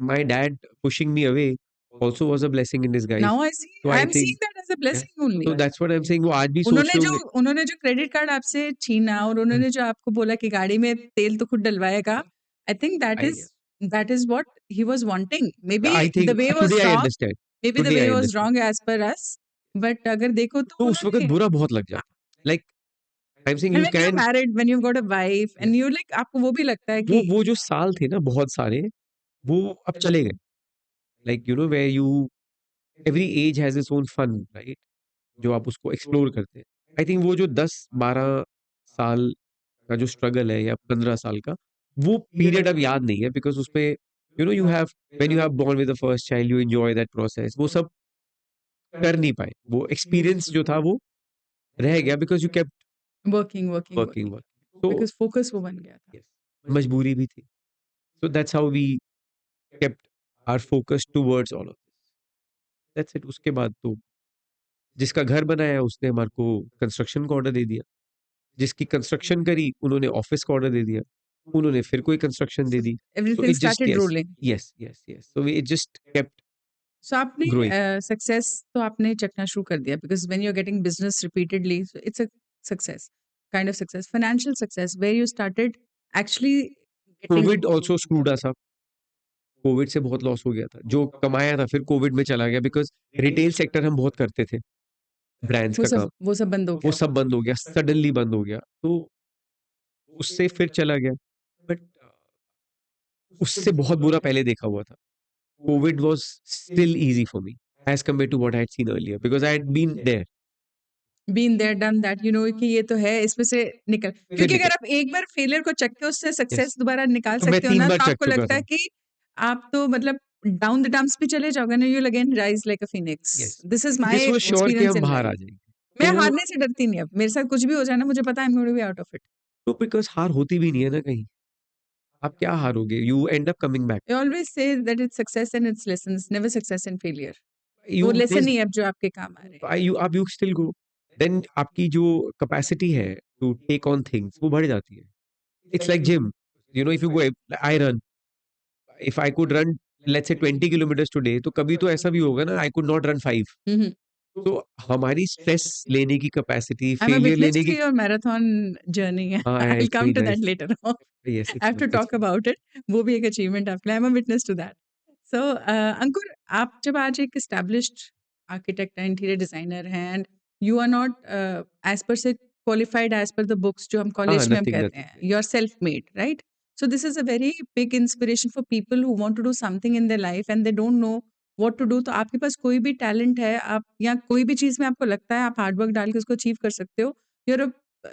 my dad pushing me away also was a blessing in disguise. Now I see, So I I'm think, seeing that as a yeah. blessing only. So that's what I'm saying. वो आज भी सोच उन्होंने रहे जो होंगे. उन्होंने जो क्रेडिट कार्ड आपसे छीना और उन्होंने जो आपको बोला कि गाड़ी में तेल तो खुद डलवाएगा, I think that is what he was wanting. Maybe I think the way was today I wrong, understand. maybe the Today way I was understand. wrong as per us, but अगर देखो तो तो उस वक्त उन्होंने, बुरा बहुत लग जाता. Like I'm saying, and you when you're can. married, when you've got a wife, Yes. and you like, आपको वो भी लगता है वो कि वो जो साल थे ना बहुत सारे, वो अब चले गए. Like where you every age has its own fun, right? जो आप उसको एक्सप्लोर करते हैं. आई थिंक वो जो 10-12 साल का जो स्ट्रगल है या 15 साल का, वो पीरियड अब याद नहीं है, बिकॉज उसमें you have when you have born with the first child, you enjoy that process. वो सब कर नहीं पाए. वो एक्सपीरियंस जो था वो रह गया, because you kept working, working, working working, working. तो because focus वो बन गया था. yes, मजबूरी भी थी. So that's how we kept our focus towards all of this. That's it. उसके बाद तो जिसका घर बनाया उसने हमारे को कंस्ट्रक्शन का ऑर्डर दे दिया. जिसकी कंस्ट्रक्शन करी उन्होंने ऑफिस का ऑर्डर दे दिया. उन्होंने फिर कोई construction they the. So Everything it just started yes, rolling. Yes, yes, yes. So it just kept So आपने ग्रोइंग. सक्सेस तो आपने चखना शुरू कर दिया, because when you're getting business repeatedly, so it's a success, kind of success, financial success, where you started actually getting. Covid also screwed us up. Covid से बहुत loss हो गया था. जो कमाया था फिर कोविड में चला गया, बिकॉज रिटेल सेक्टर हम बहुत करते थे, ब्रांड्स का काम. वो सब बंद हो वो गया. सब बंद हो गया, सडनली बंद हो गया. तो उससे फिर चला गया. बट उससे बहुत बुरा पहले देखा हुआ था. Covid was still easy for me as compare to what I had seen earlier, because I had been there. Been there done that, you know कि ये तो है, इसमें से निकल, फिर क्योंकि निकल. अगर आप एक बार फेलियर को चख के उससे यस. सक्सेस दोबारा निकाल तो मैं सकते हो 3 ना, बार तो चक आपको चुका लगता था. है कि आप तो मतलब डाउन द डंप्स भी चले जाओगे ना, you will again rise like a Phoenix. Yes. This is my this was sure कि एक्सपीरियंस हम इन बाहर आ लाइफ. जाएंगे. मैं तो हारने से डरती नहीं. अब मेरे साथ कुछ भी हो जाए ना, मुझे पता है I am going to be out of it. तो बिकॉज हार होती भी नहीं है ना कहीं. आप क्या हारोगे? You end up coming back. I always say that it's success and it's lessons, never success and failure. You वो लेसन दिस ही है अब जो आपके काम आ रहे हैं. यू आप यू स्टिल गो. देन आपकी जो कैपेसिटी है टू टेक ऑन थिंग्स वो बढ़ जाती है. It's like gym. If you go, I run, if I could run let's say 20 kilometres today, तो कभी तो ऐसा भी होगा ना आई कुड नॉट रन 5. तो हमारी स्ट्रेस लेने की capacity, I am a failure witness लेने टू की. Your marathon journey. हाँ, I will it's come very to that nice. Later on. Yes, I have to talk about it. वो भी एक अचीवमेंट आपके लिए. I am a witness to that. So Ankur, आप जब आज एक एस्टैब्लिश्ड आर्किटेक्ट हैं, इंटीरियर डिजाइनर हैं, and you are not as per se qualified as per the books जो हम हाँ, कॉलेज में हम नथिंग कहते हैं, you are self made, right? So this is a very big inspiration for people who want to do something in their life and they don't know what to do. तो आपके पास कोई भी talent है, आप या कोई भी चीज में आपको लगता है आप हार्ड वर्क डाल के उसको अचीव कर सकते हो, you are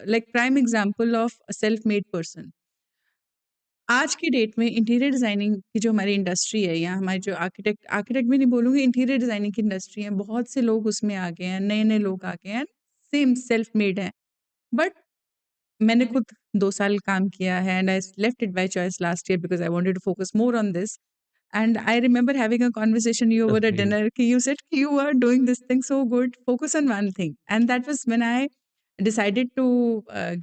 like prime example of a self made person. आज की डेट में इंटीरियर डिज़ाइनिंग की जो हमारी इंडस्ट्री है, या हमारे जो आर्किटेक्ट आर्किटेक्ट भी नहीं बोलूँगी, इंटीरियर डिज़ाइनिंग की इंडस्ट्री है, बहुत से लोग उसमें आ गए हैं, नए-नए लोग आ गए हैं, सेम सेल्फ मेड हैं. बट मैंने खुद 2 साल काम किया है, and I left it by choice last year because I wanted to focus more on this. And I remember having a conversation you over a dinner कि you said कि you are doing this thing so good, focus on one thing. And that was when I decided to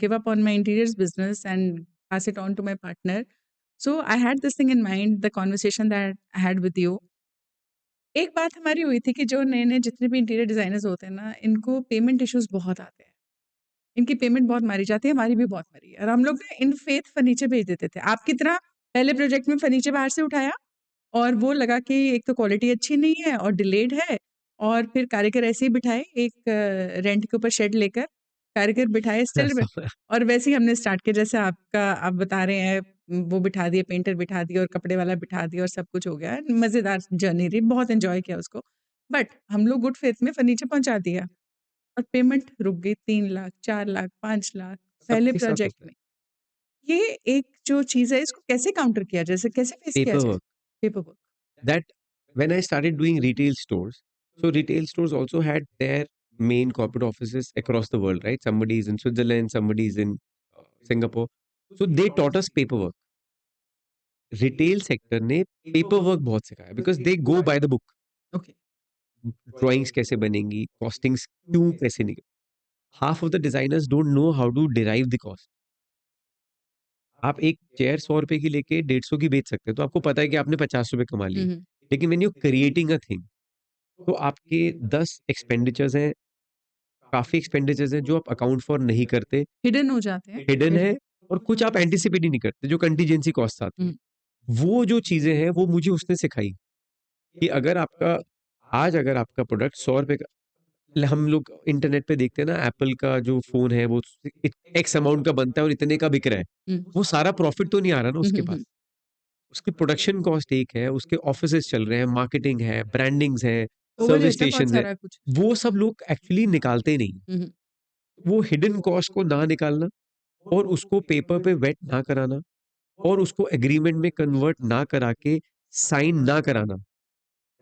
give up on my interiors business and pass it on to my partner. So I had this thing in mind, the conversation that I had with you. एक बात हमारी हुई थी कि जो नए-नए जितने भी इंटीरियर डिज़ाइनर्स होते हैं ना, इनको पेमेंट इश्यूज़ बहुत आते हैं. इनकी पेमेंट बहुत मारी जाती है, हमारी भी बहुत मरी है, और हम लोग ना इन फेथ फर्नीचर भेज देते थे. आपकी तरह पहले प्रोजेक्ट में फर्नीचर बाहर से उठाया और वो लगा कि एक तो क्वालिटी अच्छी नहीं है और डिलेड है, और फिर कारीगर ऐसे ही बिठाए एक रेंट के ऊपर शेड लेकर, कारीगर बिठाए स्टिल में, ऐसा और वैसे ही हमने स्टार्ट किया जैसे आप बता रहे हैं। वो बिठा दिए, पेंटर बिठा दिए और कपड़े वाला बिठा दिया और सब कुछ हो गया। मज़ेदार जर्नी रही, बहुत एन्जॉय किया उसको। बट हम लोग गुड फेथ में फर्नीचर पहुँचा दिया और पेमेंट रुक गई 3 लाख, 4 लाख, 5 लाख पहले सबके साथ प्रोजेक्ट होता है। में। ये एक जो चीज़ है इसको कैसे काउंटर किया जाए? जैसे कैसे फेस किया पेपर जाए? Work paper work. that when I started doing retail stores, so retail stores also had their main corporate offices across the world, right? Somebody is in Switzerland, somebody is in Singapore. So they taught us paperwork. Retail sector ने paper work बहुत सिखाया because they go by the book. Okay. Drawings कैसे बनेंगी, costings क्यों कैसे निकल, half of the designers don't know how to derive the cost. आप एक चेयर 100 रुपए की लेके 150 की बेच सकते हैं, तो आपको पता है कि आपने 50 रुपए कमा हुँ, लिए। हुँ। लेकिन when you creating a thing, तो आपके 10 एक्सपेंडिचर्स हैं, काफी एक्सपेंडिचर्स हैं जो आप अकाउंट फॉर नहीं करते, हिडन हो जाते हैं। हिडन है, हिडन। और कुछ आप एंटिसिपेट ही नहीं करते जो कंटीजेंसी कॉस्ट आती है। हुँ, वो जो चीजें हैं वो मुझे उसने सिखाई कि अगर आपका आज अगर आपका प्रोडक्ट 100 रुपए का, हम लोग इंटरनेट पे देखते हैं ना, एप्पल का जो फोन है वो एक्स अमाउंट का बनता है और इतने का बिक रहा है, हुँ। वो सारा प्रॉफिट तो नहीं आ रहा ना हुँ, उसके हुँ, हुँ। पास। उसकी प्रोडक्शन कॉस्ट एक है, उसके ऑफिसेस चल रहे हैं, मार्केटिंग है, ब्रांडिंग्स है, सर्विस ओवरहेड्स है बहुत स्टेशन है, सारा कुछ। वो सब लोग एक्चुअली निकालते नहीं। हुँ, हुँ। वो हिडन कॉस्ट को ना निकालना और उसको पेपर पे वेट ना कराना और उसको एग्रीमेंट में कन्वर्ट ना करा के साइन ना कराना,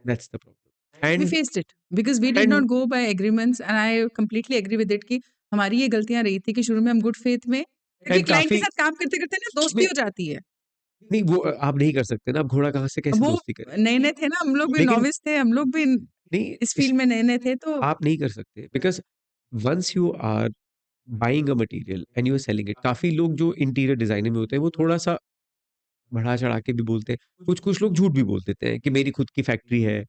that's the problem. We and faced it because we did and not go by agreements and I completely agree with it कि हमारी ये गलतियाँ रही थी कि शुरू में हम गुड फेथ में, क्योंकि एंड क्लाइंट के काफी साथ काम करते-करते ना दोस्ती नहीं, हो जाती है। नहीं वो आप नहीं कर सकते ना, आप घोड़ा कहाँ से अब कैसे वो दोस्ती करें। नए-नए थे ना, हम लोग भी लेकिन नॉविस थे, हम लोग भी नहीं, इस फील्ड में नए-नए थे तो आप नहीं कर सकते because once you are buying a material and you are selling it, काफ़ी लोग जो इंटीरियर डिज़ाइनर में होते हैं, वो थोड़ा-सा बढ़ा-चढ़ा के भी बोलते हैं। कुछ-कुछ लोग झूठ भी बोल देते हैं कि मेरी खुद की फैक्ट्री है।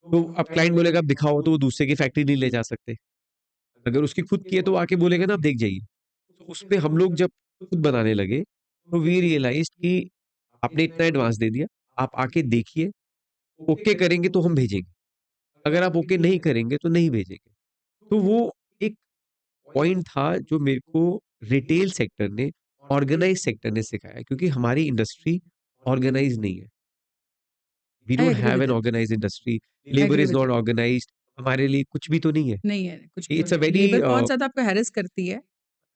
तो अब क्लाइंट बोलेगा, "आप दिखाओ", तो वो दूसरे की फैक्ट्री नहीं ले जा सकते। अगर उसकी खुद की है तो वो आके बोलेगा ना, "आप देख जाइए।" तो उसपे हम लोग जब खुद बनाने लगे, तो वी रियलाइज़्ड कि आपने इतना एडवांस दे दिया, आप आके देखिए, ओके करेंगे तो हम भेजेंगे। अगर आप ओके नहीं करेंगे तो नहीं भेजेंगे। तो वो एक पॉइंट था जो मेरे को रिटेल सेक्टर ने, ऑर्गेनाइज़ सेक्टर ने सिखाया, क्योंकि हमारी इंडस्ट्री ऑर्गेनाइज़ नहीं है। We I don't agree have with an it. Organised industry, I labour agree is with not it. Organised, हमारे लिए कुछ भी तो नहीं है। नहीं है, कुछ भी तो इट्स अ नहीं है। वेरी लेबर बहुत ज़्यादा आपको हैरेस करती है।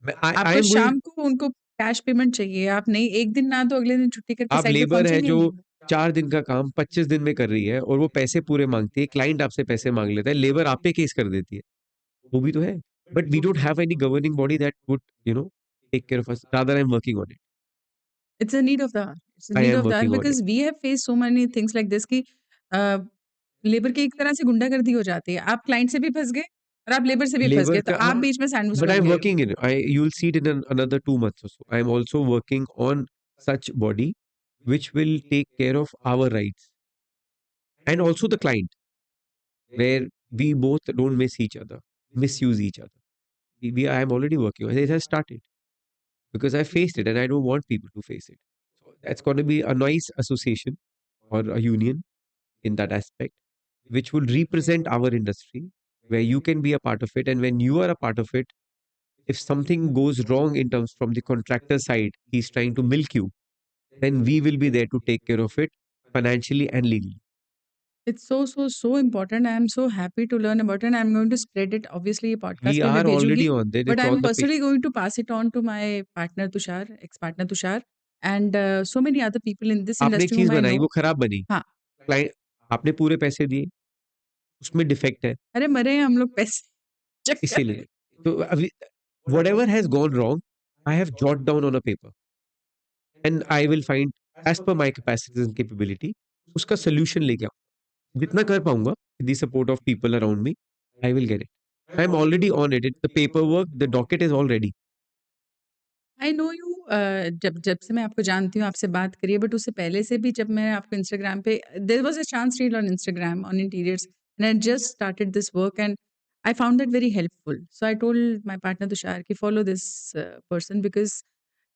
आई आपको एम गोइंग, शाम को उनको कैश पेमेंट चाहिए। आप नहीं, एक दिन ना दो, अगले दिन छुट्टी करके आप साइट पे लेबर है पहुँचेंगे जो नहीं। 4 दिन का काम 25 दिन में कर रही है और वो पैसे पूरे माँगती है, क्लाइंट आपसे पैसे माँग लेता है, लेबर आप पे केस कर देती है। वो भी तो है। But we don't have any governing body that would you know take care of us, rather I am working on it. It's a need of the hour, it's a I need am of the hour working on it. Because we have faced so many things like this कि uh, labour की एक तरह से गुंडागर्दी हो जाती है। आप क्लाइंट से भी फँस गए और आप लेबर से भी फँस लेबर गए, तो का आप हाँ, बीच में सैंडविच बट आई बन एम गए। Working in it. I you will see it in another 2 months or so. I am also working on such body which will take care of our rights and also the client, where we both don't miss each other, misuse each other. I am already working on it. It has started because I faced it and I don't want people to face it. So that's going to be a nice association or a union in that aspect, which will represent our industry, where you can be a part of it. And when you are a part of it, if something goes wrong in terms from the contractor side, he's trying to milk you, then we will be there to take care of it financially and legally. It's so, so, so important. I am so happy to learn about it. I am going to spread it. Obviously ये We podcast पे मैं are भेजूँगी, already on it. But It's I am on the page. Personally going to pass it on to my partner Tushar, ex partner Tushar and so many other people in this आपने एक industry चीज व्हम आई बनाई, no. वो खराब बनी, हाँ, client, आपने पूरे पैसे दिए, उसमें डिफेक्ट है, अरे मरे हैं हम लोग पैसे चक्कर में। इसीलिए। तो अभी whatever has gone wrong, I have jot down on a paper and I will find as per my capacities and capability उसका solution लेके आऊँ। जितना कर पाऊंगा with the support of people around me, I will get it. I am already on it. The paperwork, the docket is all ready. I know you. जब जब से मैं आपको जानती हूँ, आपसे बात करी है, बट उससे पहले से भी जब मैं आपको इंस्टाग्राम पे there was a chance reel on Instagram on interiors and I just started this work and I found it very helpful. So I told my partner Tushar कि follow this person because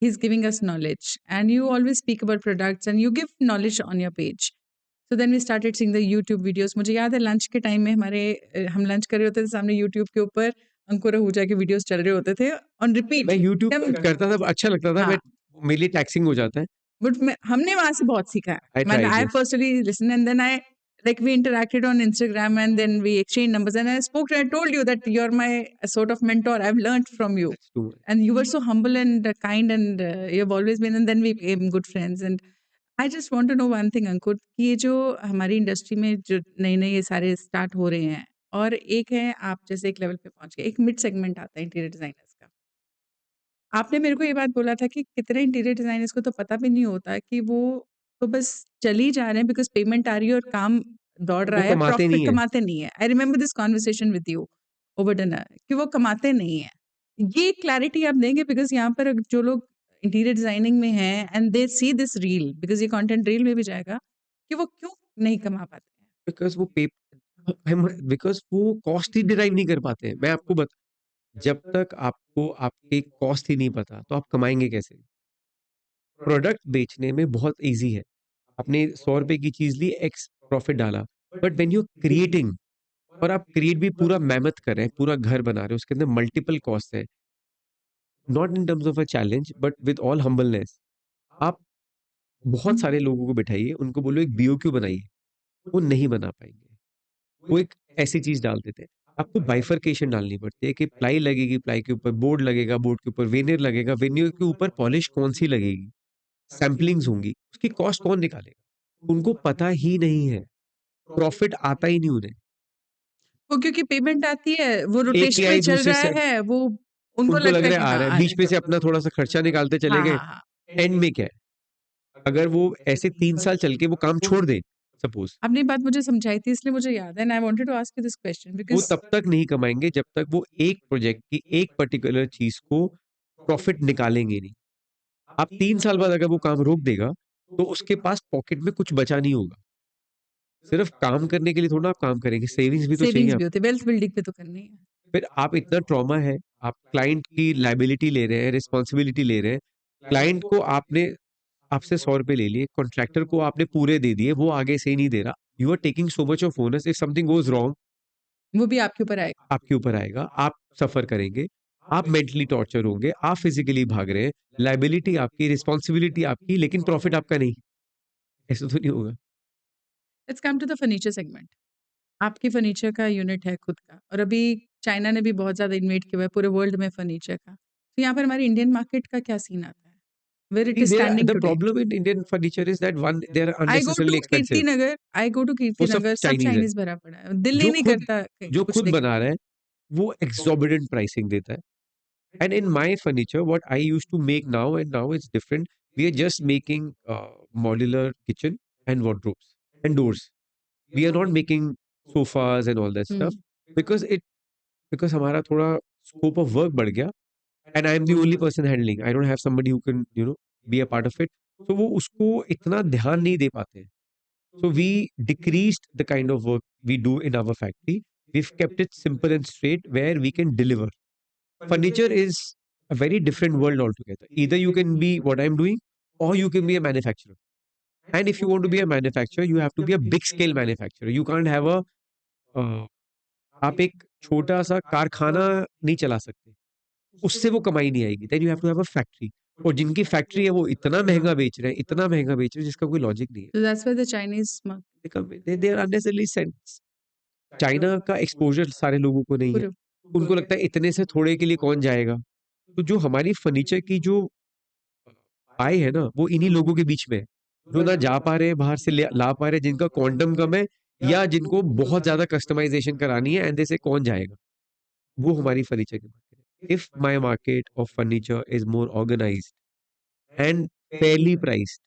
he is giving us knowledge and you always speak about products and you give knowledge on your page. So then we started seeing the YouTube videos. मुझे याद है lunch के time में हम lunch कर रहे होते थे, सामने यूट्यूब के ऊपर अंकुर आहूजा के वीडियोज़ चल रहे होते थे ऑन रिपीट। मैं यूट्यूब हम करता था, अच्छा लगता था, हाँ, बट मेरे लिए टैक्सिंग हो जाता है। बट हमने वहाँ से बहुत सीखा है। आई When tried, I yes. personally listened and then I like we interacted on Instagram and then we exchanged numbers and I spoke and I told you that you're my sort of mentor. I've learned from you. That's to And you were so humble and kind and you've always been and then we became good friends and I just want to know one thing अंकुर कि ये जो हमारी industry में जो नए-नए ये सारे start हो रहे हैं और एक है आप जैसे एक लेवल पे पहुँच गए, एक मिड सेगमेंट आता है इंटीरियर डिज़ाइनर्स का। आपने मेरे को ये बात बोला था कि कितने इंटीरियर डिज़ाइनर्स को तो पता भी नहीं होता कि वो तो बस चल ही जा रहे हैं बिकॉज़ पेमेंट आ रही है और काम दौड़ रहा वो है, कमाते प्रॉफिट नहीं है। कमाते नहीं है। I remember this conversation with you over dinner कि वो कमाते नहीं हैं। ये क्लैरिटी आप देंगे बिकॉज़ यहाँ पर जो लोग इंटीरियर डिज़ाइनिंग में हैं and they see this reel because ये कंटेंट रील में भी जाएगा कि वो क्यों नहीं कमा पाते हैं? बिकॉज़ वो पे हम बिकॉज़ वो कॉस्ट ही डिराइव नहीं कर पाते हैं। मैं आपको जब तक आपको आपकी कॉस्ट ही नहीं पता, तो आप कमाएँगे कैसे? प्रोडक्ट बेचने में बहुत ईज़ी है। आपने ₹100 की चीज़ ली, एक्स प्रॉफिट डाला। But when you are creating, और आप क्रिएट भी पूरा मेहनत कर रहे हैं, पूरा घर बना रहे हो, उसके अंदर मल्टीपल कॉस्ट है। Not in terms of a challenge, but with all humbleness. आप बहुत सारे लोगों को बिठाइए, उनको बोलो एक बीओक्यू बनाइए, वो नहीं बना पाएँगे। वो एक ऐसी चीज़ डाल देते हैं। आपको बाइफरकेशन डालनी पड़ती है कि प्लाई लगेगी, प्लाई के ऊपर बोर्ड लगेगा, बोर्ड के ऊपर वेनियर लगेगा, वेनियर के ऊपर पॉलिश कौन-सी लगेगी, सैंपलिंग्स होंगी, उसकी कॉस्ट कौन निकालेगा? उनको पता ही नहीं है, प्रॉफिट आता ही नहीं उन्हें। वो क्योंकि पेमेंट आती है, वो एक रोटेशन में टीआई चल दूसरे रहा से है, वो उनको उनको लग लगता है रहा कि है आ हाँ, रहा है, आ रहा बीच है। में से अपना थोड़ा-सा खर्चा निकालते चले हाँ, गए, हाँ, हाँ। एंड में क्या है? अगर वो ऐसे 3 साल चल के वो काम छोड़ दें, सपोज़, आपने ये बात मुझे समझाई थी इसलिए मुझे याद है and I wanted to ask you this question वो बिकॉज़ तब तक नहीं कमाएँगे जब तक वो एक प्रोजेक्ट की एक पर्टिकुलर चीज़ को प्रॉफिट निकालेंगे नहीं। आप 3 साल बाद अगर वो काम रोक देगा, तो उसके पास पॉकेट में कुछ बचा नहीं होगा। सिर्फ काम करने के लिए थोड़ा ना आप काम करेंगे, सेविंग्स भी तो चाहिए सेविंग्स भी होती आपको। है, वेल्थ बिल्डिंग भी तो करनी है। फिर आप इतना ट्रॉमा है, आप क्लाइंट की लायबिलिटी ले रहे हैं, रिस्पॉन्सिबिलिटी ले रहे हैं। क्लाइंट को आपसे ₹100 ले लिए, कॉन्ट्रैक्टर को आपने पूरे दे दिए, वो आगे से ही नहीं दे रहा। You are taking so much of onus, if something goes wrong, वो भी आपके ऊपर आएगा। आपके ऊपर आएगा, आप सफ़र करेंगे, आप मेंटली टॉर्चर होंगे, आप फिज़िकली भाग रहे हैं, लायबिलिटी आपकी, रिस्पॉन्सिबिलिटी आपकी, लेकिन प्रॉफिट आपका नहीं। ऐसा तो नहीं होगा। Let's come to the furniture segment. आपकी फर्नीचर का यूनिट है खुद का और अभी चाइना ने भी बहुत ज़्यादा इन्वेड किया हुआ है पूरे वर्ल्ड में फर्नीचर का। तो यहाँ पर हमारी इंडियन मार्केट का क्या सीन आता है? Where it See, is standing the today? problem in Indian furniture is that one, they are I go to unnecessarily expensive. Kirtinagar I go to वो सब कीर्तिनगर, सब चाइनीज़ है। चाइनीज़ भरा पड़ा है। दिल ही जो नहीं खुद करता जो कुछ खुद देखने बना का। रहा है, वो exorbitant pricing देता है। And in my furniture, what I used to make now, and now it's different. We are just making modular kitchen and wardrobes and doors. We are not making sofas and all that hmm. stuff because हमारा थोड़ा scope of work बढ़ गया, and I am the only person handling. I don't have somebody who can, be a part of it. So वो उसको इतना ध्यान नहीं दे पाते हैं. So we decreased the kind of work we do in our factory. We've kept it simple and straight where we can deliver. Furniture is a very different world altogether. Either you can be what I'm doing, or you can be a manufacturer. And if you want to be a manufacturer, you have to be a big scale manufacturer. You can't have uh, आप एक छोटा सा कारखाना नहीं चला सकते, उससे वो कमाई नहीं आएगी। Then you have to have a factory, और जिनकी फैक्ट्री है वो इतना महंगा बेच रहे हैं, इतना महंगा बेच रहे हैं, जिसका कोई लॉजिक नहीं है। So that's where the Chinese market they are unnecessarily sense. China का एक्सपोजर सारे लोगों को नहीं है। पूरे उनको लगता है इतने से थोड़े के लिए कौन जाएगा। तो जो हमारी फर्नीचर की जो आय है ना, वो इन्हीं लोगों के बीच में है, जो ना जा पा रहे हैं बाहर से ला पा रहे हैं, जिनका क्वांटम कम है, या जिनको बहुत ज्यादा कस्टमाइजेशन करानी है, एंड से कौन जाएगा। वो हमारी फर्नीचर की मार्केट है। If my market of furniture is more organised and fairly priced,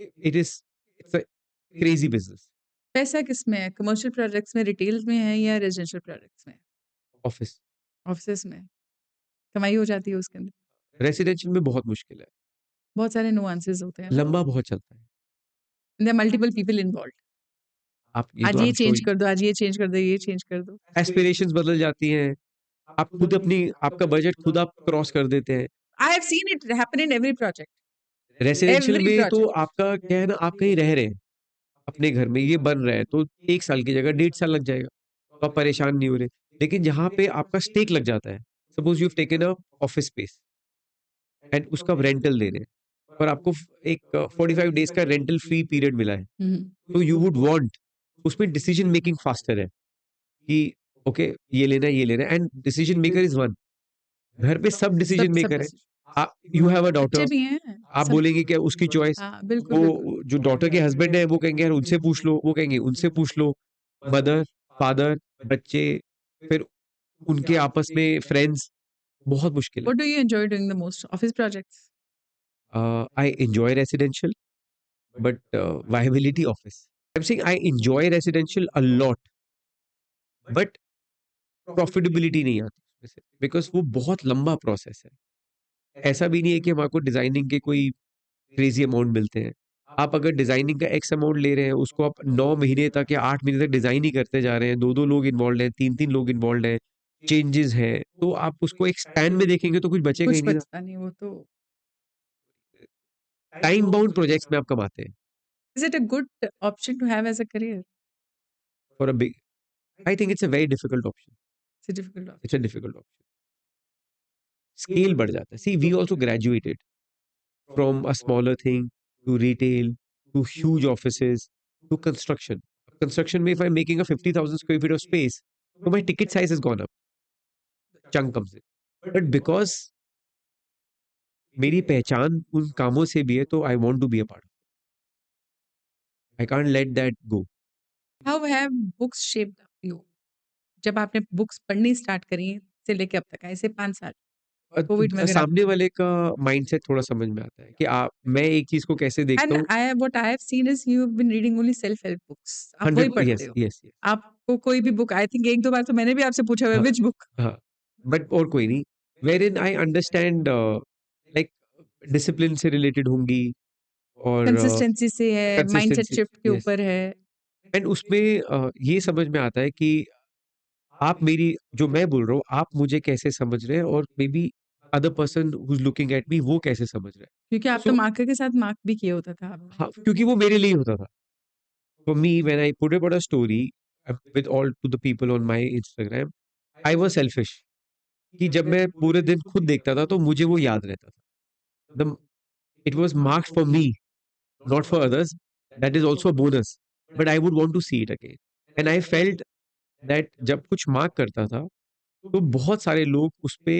it is it's a crazy business. पैसा किसमें है? कमर्शियल प्रोडक्ट्स में, रिटेल में है या रेज़िडेंशियल प्रोडक्ट्स में? ऑफिस ऑफ़िसेज़ में? कमाई हो जाती है उसके अंदर? रेसिडेंशियल में बहुत मुश्किल है, बहुत सारे नुआंसेस होते हैं ना? लंबा बहुत चलता है। There are multiple people involved. आप ये तो आज आई ये एम चेंज श्योर, कर दो, आज ये चेंज कर दो, ये चेंज कर दो। एस्पिरेशंस बदल जाती हैं, आप खुद अपनी आपका बजट खुद आप क्रॉस कर देते हैं। आई have seen it happen in every project, residential every में तो प्रोजेक्ट। आपका क्या है ना, आप कहीं रह रहे हैं, अपने घर में ये बन रहा है तो 1 साल की जगह 1.5 साल लग जाएगा। तो आप परेशान नहीं हो रहे। लेकिन जहाँ पे आपका स्टेक लग जाता है, suppose you have taken a office space and उसका आप रेंटल दे रहे हैं और आपको एक 45 डेज़ का रेंटल फ्री पीरियड मिला है। हुँ, तो यू वुड वांट उसमें डिसीजन मेकिंग फास्टर है कि ओके ये लेना है and decision maker is one. घर पे सब डिसीजन सब मेकर है। डिसीज़न यू हैव अ बच्चे डॉटर, भी हैं, आप सब बोलेंगे क्या उसकी चॉइस। हाँ, बिल्कुल, बिल्कुल। वो जो डॉटर के हस्बैंड है वो कहेंगे यार उनसे पूछ लो, वो कहेंगे उनसे पूछ लो। मदर, फादर, बच्चे, फिर उनके आपस में फ्रेंड्स, बहुत मुश्किल है। What do you enjoy doing the most? Office projects? I enjoy residential but viability office. I am saying I enjoy residential a lot but profitability नहीं आती उसमें से बिकॉज़ वो बहुत लंबा प्रोसेस है। ऐसा भी नहीं है कि हमारे को डिजाइनिंग के कोई क्रेज़ी अमाउंट मिलते हैं। आप अगर डिजाइनिंग का एक्स अमाउंट ले रहे हैं, उसको आप 9 महीने तक या 8 महीने तक डिजाइन ही करते जा रहे हैं, 2-2 लोग इन्वॉल्वड हैं, 3-3 लोग इन्वॉल्वड हैं, चेंजेस हैं, तो आप उसको एक स्पैन में देखेंगे तो कुछ बचेगा ही कुछ नहीं ना। बचता नहीं वो तो टाइम बाउंड प्रोजेक्ट्स में आप कमाते हैं Is it a good option to have as a career? For a big I think it's a very difficult option. It's a difficult it's a option. Difficult option. Scale बढ़ जाता है। See we also graduated from a smaller thing to retail to huge offices to construction. Construction में if I am making a 50,000 square feet of space तो my ticket size has gone up, chunk comes in. But because मेरी पहचान उन कामों से भी है तो I want to be a part. I can't let that go. How have books shaped you? जब आपने बुक्स पढ़नी स्टार्ट करी से लेके अब तक ऐसे 5 साल कोविड में अगर आप सामने वाले का माइंडसेट थोड़ा समझ में आता है कि आप मैं एक चीज को कैसे देखता एंड हूँ। I what I have seen is you have been reading only self help books आप वही 100 पढ़ते यस हो। Yes yes. आपको कोई भी बुक आई थिंक 1-2 बार तो मैंने भी आपसे पूछा हुआ है हाँ व्हिच बुक? हाँ बट और कोई नहीं। Wherein I understand like discipline से रिलेटेड होंगी और कंसिस्टेंसी से है, माइंडसेट कंसिस्टेंसी शिफ्ट के यस। ऊपर है। एंड उसमें ये समझ में आता है कि आप मेरी जो मैं बोल रहा हूँ आप मुझे कैसे समझ रहे हैं और may be other person who is looking at me वो कैसे समझ रहा है। क्योंकि आप तो सो मार्कर के साथ मार्क भी किए होता था आपने। हाँ क्योंकि वो मेरे लिए होता था। For me, when I put about a story with all to the people on my Instagram, I was selfish कि जब मैं पूरे दिन खुद देखता था तो मुझे वो याद रहता था। The it was marked for me, not for others. That is also a bonus. But I would want to see it again. And I felt that जब कुछ मार्क करता था तो बहुत सारे लोग उस पे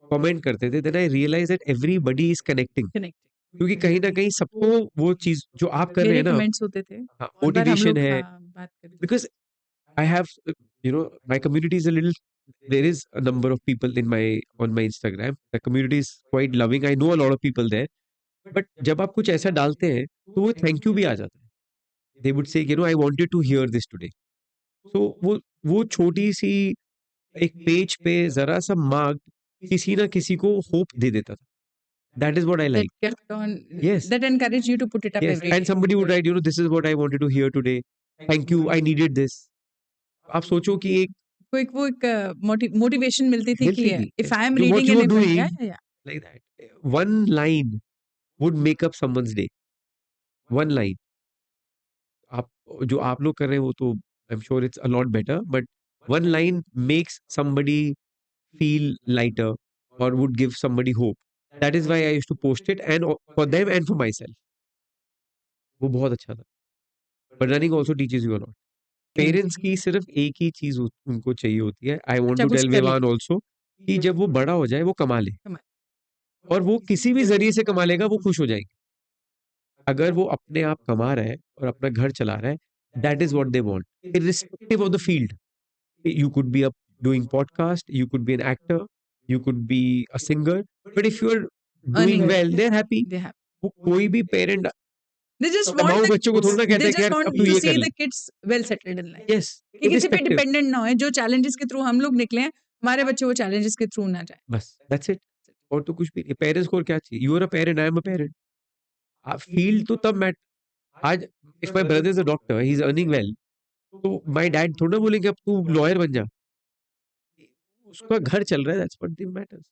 कमेंट करते थे। Then I realized that everybody is connecting connected. क्योंकि कहीं ना कहीं सबको वो चीज जो आप कर रहे मेरे हैं ना। कमेंट्स होते थे। हाँ बहुत बार हम मोटिवेशन लोग है हाँ, बात कर रहे थे। Because I have, my community is a little. There is a number of people in my on my Instagram. The community is quite loving. I know a lot of people there. But जब आप कुछ ऐसा डालते हैं तो वो thank you भी आ जाता है। They would say, I wanted to hear this today. So वो छोटी सी एक पेज पे जरा सा मार्क किसी ना किसी को होप दे देता था। That is what I that like. Kept on Yes, that encourage you to put it up yes. Every And day. somebody would write, this is what I wanted to hear today. Thank you. I needed this. आप सोचो कि एक वो एक motivation मिलती थी कि मिलती थी। If Yes. आई एम जो what reading you and were if या doing या like that. One line would make up someone's day. One line. आप जो आप लोग कर रहे हैं वो तो आई am sure it's a lot better but one line makes somebody feel lighter or would give somebody hope. That is why I used to post it and for them and for myself. वो बहुत अच्छा था। But running also teaches you a lot. Parents की सिर्फ एक ही चीज उनको चाहिए होती है। आई वांट अच्छा टू कुछ टेल कर ले विवान ऑल्सो कि जब वो बड़ा हो जाए वो कमा ले कमाल। और वो किसी भी जरिए से कमा लेगा वो खुश हो जाएंगे। अगर वो अपने आप कमा रहा है और अपना घर चला रहा है that is what they want irrespective of the field. You could be a doing podcast, you could be an actor, you could be a singer, but if you are doing earning well they are happy. They have वो कोई भी parent they just want कमाऊ बच्चों को थोड़ा ना कहता दे है कि जस्ट यार अब वांट तू टू ये सी कर ले। The kids well settled in life yes कि किसी पे इररिस्पेक्टिव। डिपेंडेंट ना हो जो चैलेंजेस के थ्रू हम लोग निकले हैं हमारे बच्चे वो चैलेंजेस के थ्रू ना जाए। बस दैट्स इट। और तो कुछ भी नहीं। पेरेंट्स को और क्या चाहिए। You are a parent, I am a parent. Field तो तब मैं आज if my brother is a doctor he is earning well तो माय डैड थोड़ा ना बोलेंगे अब तू लॉयर बन जा। उसका घर चल रहा है that's what matters.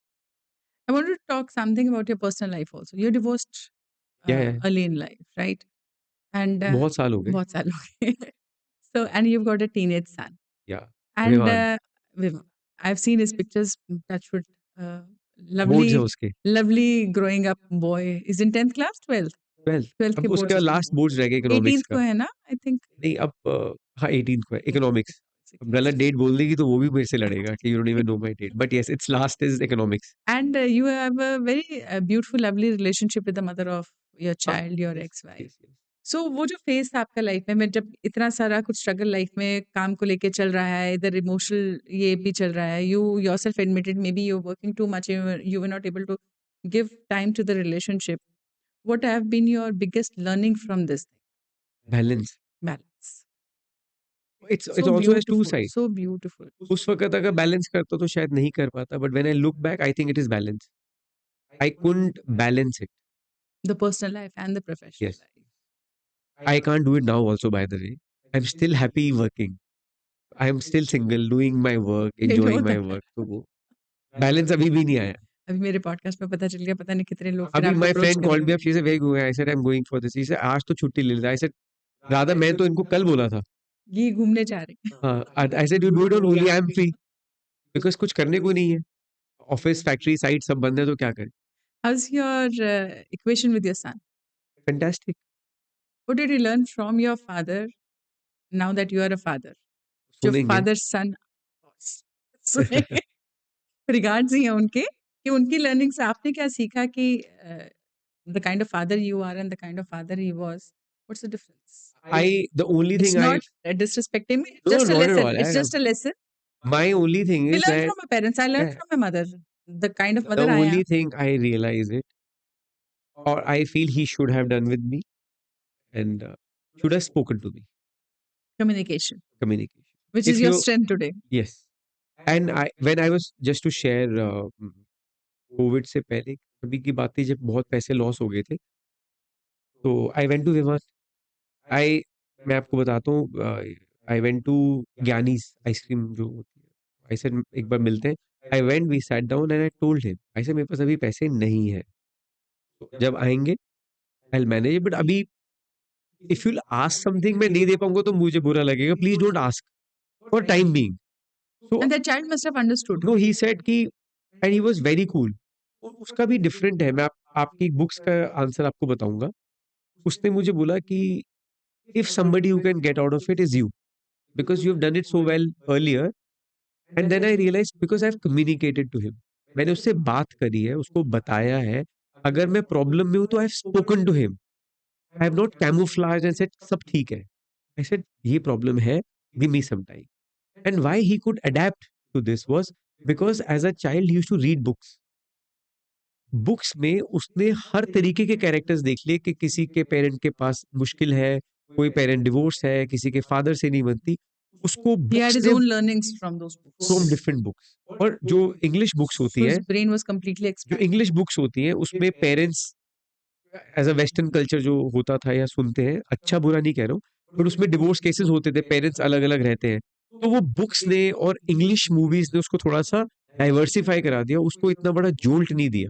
I want to talk something about your personal life also. You're divorced या early in life, right? And बहुत साल हो गए। बहुत साल हो गए. So, and you've got a teenage son. या And Vivan, I've seen his pictures. Touch wood. Uh, boards हैं lovely, उसके, lovely growing up boy. Is in 10th class, 12th. 12th। 12th अब के उसके boards. लास्ट बोर्ड्स रह गए economics 18th का। को है ना? I think. नहीं अब हाँ 18th को है इकोनॉमिक्स। अब गलत 16th. डेट बोल देगी तो वो भी मेरे से लड़ेगा कि you don't even know my date, but yes it's last is economics. And you have a very beautiful, lovely relationship with the mother of your हाँ, child, your yes, ex-wife. Yes, yes. So वो जो phase था आपका life में जब इतना सारा कुछ स्ट्रगल लाइफ में काम को लेके चल रहा है, इधर इमोशनल ये भी चल रहा है, you yourself admitted may be you are working too much, you were not able to give time to the relationship. What have been your biggest learning from this balance, balance? It's so also has two beautiful, sides. So beautiful. उस वक़्त अगर balance करता तो शायद नहीं कर पाता, but when I look back I think it is balance. I couldn't balance it. The personal life and the professional yes, life. I can't do it now also by the way. I am still happy working. I am still single doing my work, I know enjoying my that. Work, तो वो balance अभी भी नहीं आया। अभी मेरे podcast में पता चल गया, पता नहीं कितने लोग फिर अभी आपको माय अप्रोच फ्रेंड कॉल्ड करेंगे. Me up, she said where going? I said I am going for this. She said आज तो छुट्टी ले ले। आई सेड रादर मैं तो इनको कल बोला था। ये घूमने जा रहे हैं. हाँ, आई said you do it on Holi, I am free because कुछ करने को नहीं है। ऑफिस, फैक्ट्री, साइट सब बंद है तो क्या करें? How's your equation with your son? Fantastic. What did you learn from your father now that you are a father? जो सुनेंगे। फादर सन सुनेंगे, रिगार्ड्स ही हैं उनके, कि उनकी लर्निंग से आपने क्या सीखा कि the kind of father you are and the kind of father he was, what's the difference? I the only It's thing I not disrespecting me, it's no, just a not at lesson. all. It's just a lesson. My only thing We is learn that from our parents. I learned yeah, from my mother. The kind of the mother I am. only thing I realize it or I feel he should have done with me and should have spoken to me. Communication, Communication. which is If your you strength today. yes, and I when I was just to share Covid से पहले कभी की बात थी जब बहुत पैसे loss हो गए थे तो आई वेंट टू विमर आई मैं आपको बताता हूँ I went to Giani's ice cream जो होती है आई सेड एक बार मिलते हैं I went we sat down and I told him I said मेरे पास अभी पैसे नहीं है तो जब आएंगे आई विल मैनेज बट अभी इफ यू आस्क समथिंग मैं नहीं दे पाऊंगा तो मुझे बुरा लगेगा please don't ask for time being so And the child must have understood. No he said कि and he was very cool उसका भी डिफरेंट है मैं आपकी बुक्स का आंसर आपको बताऊंगा उसने मुझे बोला कि if somebody who can get out of it is you because you've done it so well earlier and then I realized because I've communicated to him मैंने उससे बात करी है उसको बताया है अगर मैं प्रॉब्लम में हूं तो I have spoken to him I have not camouflage and said सब ठीक है आई सेड ये प्रॉब्लम है give me some time and why he could adapt to this was because as a child he used to read books books में उसने हर तरीके के characters देख लिए कि किसी के पेरेंट के पास मुश्किल है कोई पेरेंट डिवोर्स है किसी के फादर से नहीं बनती उसको He had बुक्स his ने own learnings from those from books. Different books और जो इंग्लिश बुक्स होती So है his brain was completely जो expanded. इंग्लिश बुक्स होती है उसमें parents as a western culture जो होता था या सुनते हैं अच्छा बुरा नहीं कह रहा हूँ बट उसमें डिवोर्स केसेस होते थे पेरेंट्स अलग अलग रहते हैं तो वो बुक्स ने और इंग्लिश मूवीज ने उसको थोड़ा सा डाइवर्सिफाई करा दिया उसको इतना बड़ा जोल्ट नहीं दिया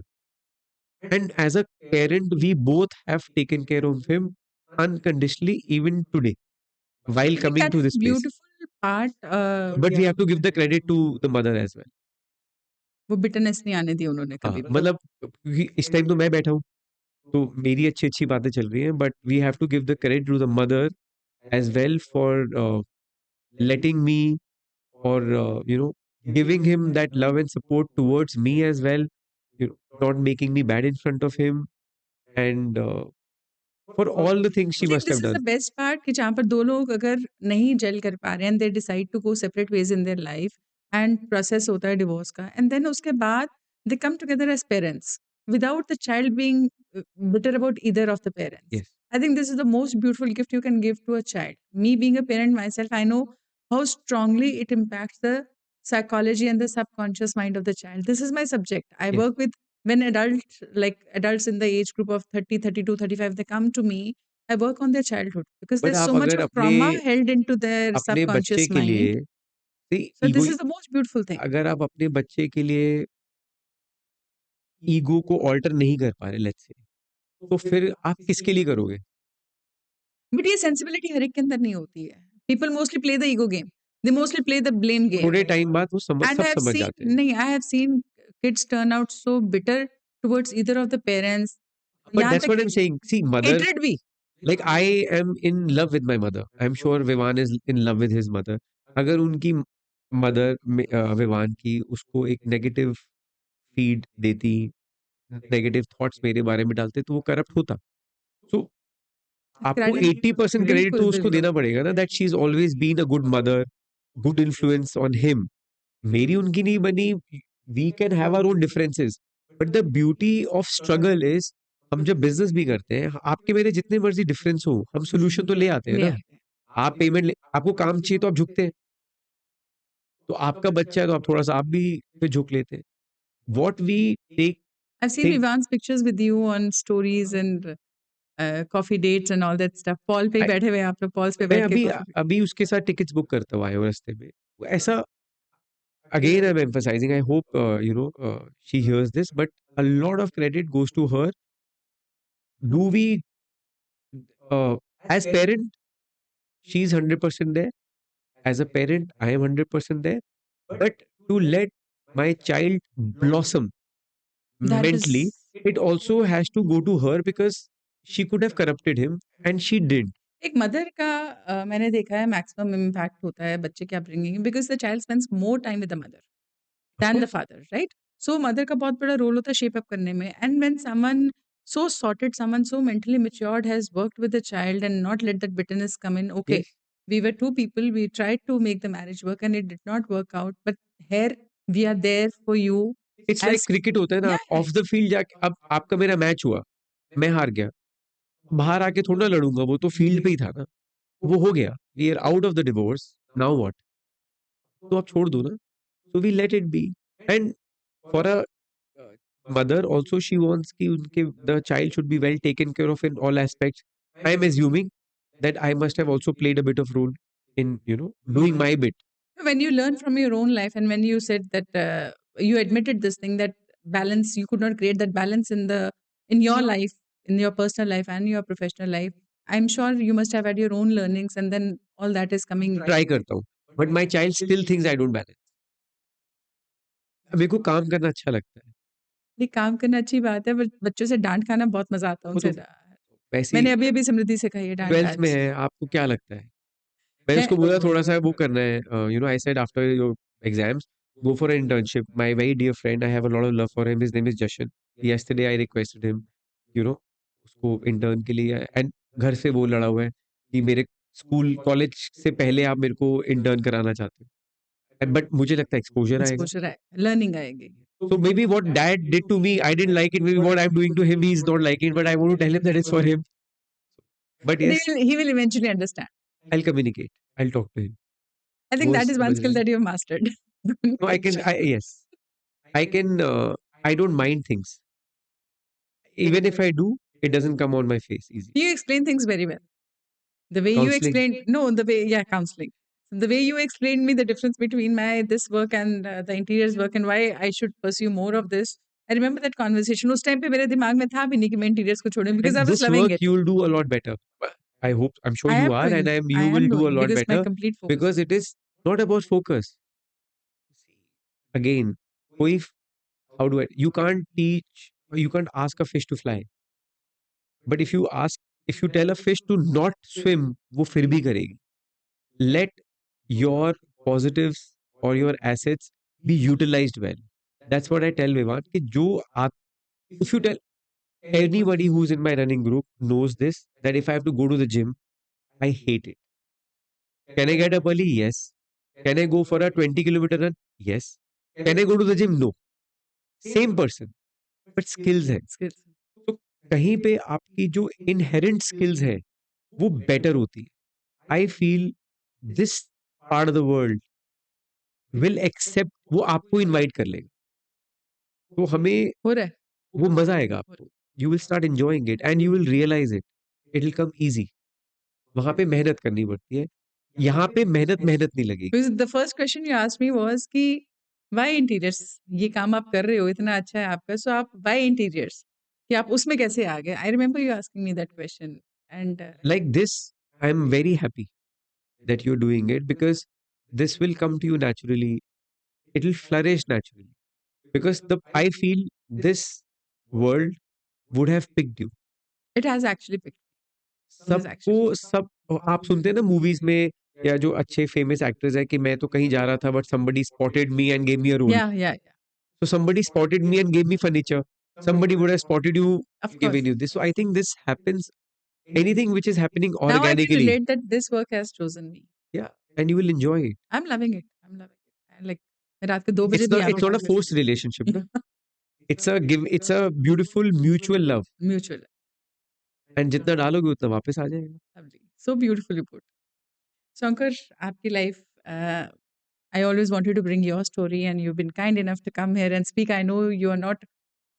and as a parent we both have taken care of him unconditionally even today while I think coming that to is this a place beautiful part. but we have to give the credit to the mother as well वो bitterness नहीं आने दी उन्होंने हाँ कभी भी. मतलब क्योंकि इस टाइम तो मैं बैठा हूँ तो मेरी अच्छी अच्छी बातें चल रही हैं but we have to give the credit to the mother as well for letting me or giving him that love and support towards me as well not making me bad in front of him and for all the things I she think must this have is the done best part कि जहाँ पर दो लोग अगर नहीं jail कर पा रहे हैं and they decide to go separate ways in their life and process होता है divorce का and then उसके बाद they come together as parents without the child being bitter about either of the parents. yes I think this is the most beautiful gift you can give to a child. Me being a parent myself, I know how strongly it impacts the psychology and the subconscious mind of the child. This is my subject. I yes work with when adults in the age group of 30, 32, 35, they come to me. I work on their childhood because but there's आप so much अगर of अपने trauma held into their अपने बच्चे subconscious के लिए mind. So ego this is the most beautiful thing. अगर आप अपने बच्चे के लिए ईगो को ऑल्टर नहीं कर पा रहे लेट्स से तो फिर आप किसके लिए करोगे बट ये सेंसिबिलिटी हर एक के अंदर नहीं होती है। People mostly play the ego game, they mostly play the blame game. थोड़े टाइम बाद वो एंड सब आई हैव समझ सीन, जाते हैं। नहीं, I have seen kids turn out so bitter towards either of the parents, but यहाँ that's तक व्हाट आई कि am saying, see mother, hatred भी। Like I am in love with my mother, I am sure Vivaan is in love with his mother. अगर उनकी mother Vivaan की उसको एक negative feed देती, नेगेटिव थॉट्स मेरे बारे में डालते, तो वो करप्ट होता। सो आपको क्रेडिट, 80% क्रेडिट तो बिल्कुल उसको बिल्कुल। देना पड़ेगा ना, that she is always been a good mother, good influence on him. मेरी उनकी नहीं बनी, we can have our own differences, but the beauty of struggle is, हम जब बिजनेस भी करते हैं, आपके मेरे जितने मर्जी डिफरेंस हो, हम सोल्यूशन तो ले आते हैं ले ना। आते हैं। आप आपको काम चाहिए तो आप झुकते हैं, तो आपका बच्चा है तो आप थोड़ा सा आप भी फिर झुक लेते हैं। What we take I've seen think, Vivan's pictures with you on stories and coffee dates and all that stuff. Paul पे ही बैठे हुए हैं आप लोग, पॉल्स पे मैं बैठ के अभी कॉफी। अभी उसके साथ टिकट्स बुक करता हुआ आया हूँ रास्ते में। ऐसा, again I'm emphasizing, I hope she hears this, but a lot of credit goes to her. Do we, uh, as parent, she's 100% there. As a parent, I am 100% there. But to let my child blossom That mentally, is, it also has to go to her, because she could have corrupted him and she did. एक mother का मैंने देखा है maximum impact होता है बच्चे के upbringing, because the child spends more time with the mother Of than the course, father, right? So mother का बहुत बड़ा रोल होता है शेप अप करने में, and when someone so sorted, someone so mentally matured has worked with the child and not let that bitterness come in, okay, yes. we were two people, we tried to make the marriage work and it did not work out, but here we are there for you It's like as, cricket होता है ना, आप yeah, of the field जाके, अब आपका मेरा match हुआ, मैं हार गया, बाहर आके थोड़ा ना लड़ूंगा, वो तो फील्ड पे ही था ना, वो हो गया, we are out of the divorce, now what, तो आप छोड़ दो ना, so we let it be. And for a mother also, she wants कि उनके the child should be well taken care of in all aspects. I am assuming that I must have also played a bit of role in, doing my bit. when you learn from your own life and when you said that you admitted this thing, that balance, you could not create that balance in the, in your life, in your personal life and your professional life, I'm sure you must have had your own learnings and then all that is coming right. Try करता हूँ, but my child still things I don't balance. मेरे को काम करना अच्छा लगता है, ये काम करना अच्छी बात है, बट बच्चों से डांट खाना बहुत मजा आता है वो उनसे। तो वैसे ही मैंने अभी अभी समृद्धि से खाई है डांट ट्वेल्थ में आज। है, आपको क्या लगता है? मैंने मैं उसको बोला थोड़ा सा वो करना है, I said after your exams go for an internship. My very dear friend, I have a lot of love for him. His name is Jashan. Yesterday I requested him, you know, उसको intern के लिए, and घर से वो लड़ा हुआ है कि मेरे स्कूल कॉलेज से पहले आप मेरे को इंटर्न कराना चाहते हो, बट मुझे लगता है एक्सपोजर आएगा। एक्सपोज़र है, लर्निंग आएगी। So maybe what dad did to me, I didn't like it. Maybe what I'm doing to him, he's not liking it. But I want to tell him that it's for him. But But yes, he will eventually understand. I'll communicate. I'll talk to him. I think वो that is one समझ रहा skill है। that you have mastered. No, I can. Yes, I can. I don't mind things. Even if I do, it doesn't come on my face easy. You explain things very well. The way you Counseling. explained, no, the way, yeah, counseling. The way you explained me the difference between my this work and the interiors work and why I should pursue more of this. I remember that conversation. उस time पे मेरे दिमाग में था भी नहीं कि मैं इंटीरियर्स को छोड़ूं, because I And was this loving work it. you'll do a lot better. I hope, I'm sure I you am are, and doing, I you will am do a doing lot because my better, complete focus. because it is not about focus. Again, कोई, how do I, you can't ask a fish to fly. But if you tell a fish to not swim, वो फिर भी करेगी. Let your positives or your assets be utilized well. That's what I tell Vivan, कि जो आप, if you tell anybody who's in my running group knows this, that if I have to go to the gym, I hate it. Can I get up early? Yes. Can I go for a 20-kilometer run? Yes. Can I go to the gym? No. Same person, but skills है. Skills. तो कहीं पे आपकी जो inherent skills है, वो better होती है. I feel this part of the world will accept, वो आपको invite कर लेगा. तो हमें हो रहा है। वो मजा आएगा आपको. You will start enjoying it and you will realize it. It will come easy. वहां पे मेहनत करनी पड़ती है. यहाँ पे मेहनत मेहनत नहीं लगेगी. Because the first question you asked me was कि why interiors? ये काम आप कर रहे हो, इतना अच्छा है आपका, so आप why interiors? कि आप उसमें कैसे आ गए? I remember you asking me that question and Like this, I am very happy that you're doing it because this will come to you naturally. It will flourish naturally because the I feel this world would have picked you. It has actually picked. It has सबको actually. सब आप सुनते हैं ना movies में या जो अच्छे फेमस एक्टर्स है कि मैं तो कहीं जा रहा था but somebody spotted me and gave me a role. Yeah, yeah, yeah. So somebody spotted me and gave me furniture. Somebody would have spotted you Of and course. given you this. So I think this happens anything which is happening Now I can organically. relate that this work has chosen me. Yeah, and you will enjoy it. I'm loving it. I'm loving it. And like मैं रात के 2 बजे It's भी not आँखें it's not a बंद कर forced सकती relationship, हूँ. no? It's a beautiful mutual love. Mutual. And जितना डालोगे उतना वापस आ जाएगा. Lovely. So beautifully put. So Ankur, आपकी life, I always wanted to bring your story and you've been kind enough to come here and speak. I know you are not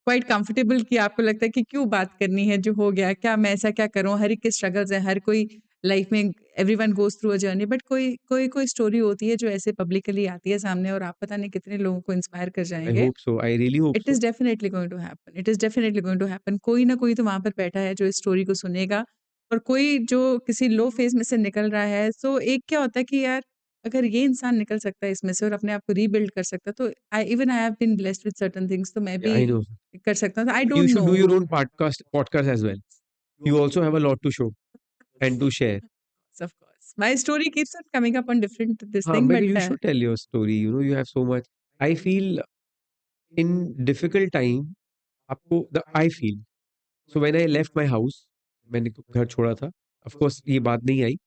quite comfortable कि आपको लगता है कि क्यों बात करनी है जो हो गया, क्या मैं ऐसा क्या करूँ? हर एक के स्ट्रगल्स हैं, हर कोई लाइफ में everyone goes through a journey but कोई स्टोरी होती है जो ऐसे पब्लिकली आती है सामने और आप पता नहीं कितने लोगों को इंस्पायर कर I जाएँगे। hope so. I really hope it so. Is definitely going to happen, it is definitely going to happen. कोई ना कोई तो वहाँ पर बैठा है जो इस स्टोरी को सुनेगा और कोई जो किसी लो फेज़ में से निकल रहा है, सो एक क्या होता है कि यार अगर ये इंसान निकल सकता है इसमें से और अपने आप को रीबिल्ड कर सकता है, तो I have been blessed with certain things तो मैं Yeah, भी I know. कर सकता हूँ। I But you don't should know. do your own podcast as well. You also have a lot to show and to share. Of course. My story keeps on coming up on different this हाँ, thing, but but you should tell your story. You know, you have so much. I feel in difficult time, आपको I feel. So when I left my house, मैंने घर छोड़ा था. Of course, ये बात नहीं आई.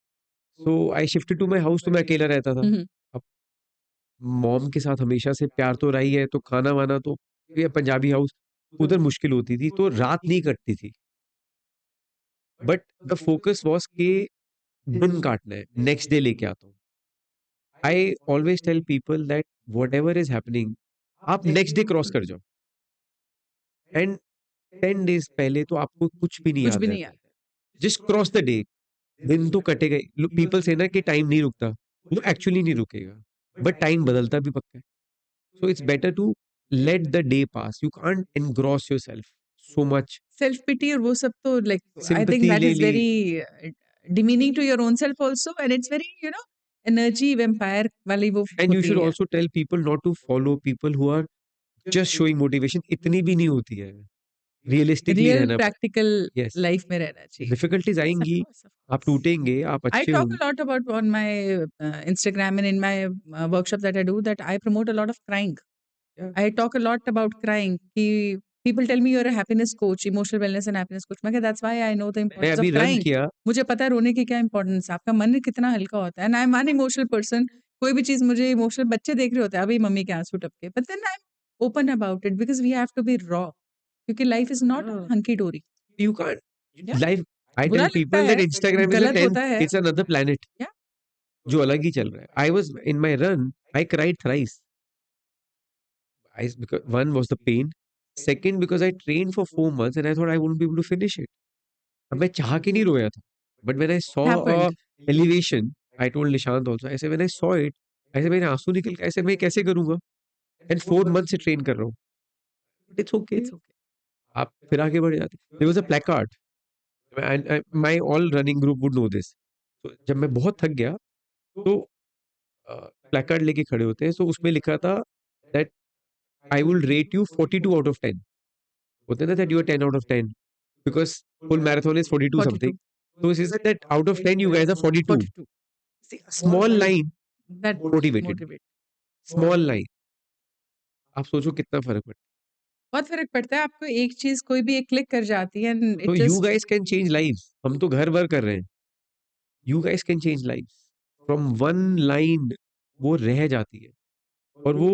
So I shifted to my house, तो मैं अकेला रहता था. Mhm. अब मॉम के साथ हमेशा से प्यार तो रही है, तो खाना-वाना तो ये पंजाबी हाउस, उधर मुश्किल होती थी, तो रात नहीं कटती थी. बट द फोकस वाज़ कि दिन काटना है, नेक्स्ट डे लेके आता हूँ. I always tell people that whatever is happening आप नेक्स्ट डे क्रॉस कर जाओ एंड 10 डेज पहले तो आपको कुछ भी नहीं कुछ याद भी नहीं रहता है. आता। Just cross the day. दिन तो कटेगा ही. पीपल से ना कि टाइम नहीं रुकता, वो एक्चुअली नहीं रुकेगा, बट टाइम बदलता भी पक्का है. So it's better to let the day pass. You can't engross yourself so much. Self pity और वो सब तो like I think sympathy that ले इज़ ली. Very demeaning to your own self also and it's very energy vampire वाली वो and you होती should है। Also tell people not to follow people who are just showing motivation. इतनी भी नहीं होती है. रियलिस्टिकली रियल रहना पड़ता प्रैक्टिकल है. यस. लाइफ में रहना चाहिए। डिफिकल्टीज Yes, of आएंगी, course, of आप course. टूटेंगे, आप I अच्छे talk होंगे. a lot about on my Instagram and in my workshop that I do that I promote a lot of crying. Yeah. I talk a lot about crying. कि people tell me you're a happiness coach, emotional wellness and happiness coach. मैं कहा that's why I know the मैंने importance of अभी run crying. किया. मुझे पता है रोने की क्या इम्पोर्टेंस है, आपका मन कितना हल्का होता है and I am an emotional person. कोई भी चीज़ मुझे इमोशनल बच्चे देख रहे होते हैं, अभी मम्मी के आंसू टपके, but then I am open about it because we have to be raw क्योंकि लाइफ इज़ नॉट हाँ. Hunky dory. You can't. या लाइफ. आई बुरा टेल लगता पीपल दैट है, इंस्टाग्राम इज अ गलत 10th. होता है। It's another planet. या जो अलग ही चल रहा है. I was in my run. I cried thrice. I because one was the pain. Second, because I trained for 4 months and I thought I wouldn't be able to finish it. अब मैं चाह के नहीं रोया था. But when I saw a happened. elevation, I told Nishant also. I said when I saw it, ऐसे मेरे आंसू निकल के ऐसे मैं कैसे करूंगा. And 4 months से ट्रेन कर रहा हूँ. But it's okay. It's okay. आप फिर आगे बढ़ जाते. There was a placard and my all running group would know this. तो जब मैं बहुत थक गया तो प्लेकार्ड लेके खड़े होते हैं. तो उसमें लिखा था that I will rate you 42 out of 10. होता है ना that you are 10 out of 10 because full marathon is 42 42 something. So she said that out of 10 you guys are 42. 42 See, a small line that motivated me. Motivate. Small line. आप सोचो कितना फर्क पड़ता बहुत फ़र्क पड़ता है, आपको एक चीज़ कोई भी एक क्लिक कर जाती है एंड है. इट तो you just guys can change lives. हम तो घर भर कर रहे हैं. You guys can change lives. From one line वो रह जाती है और वो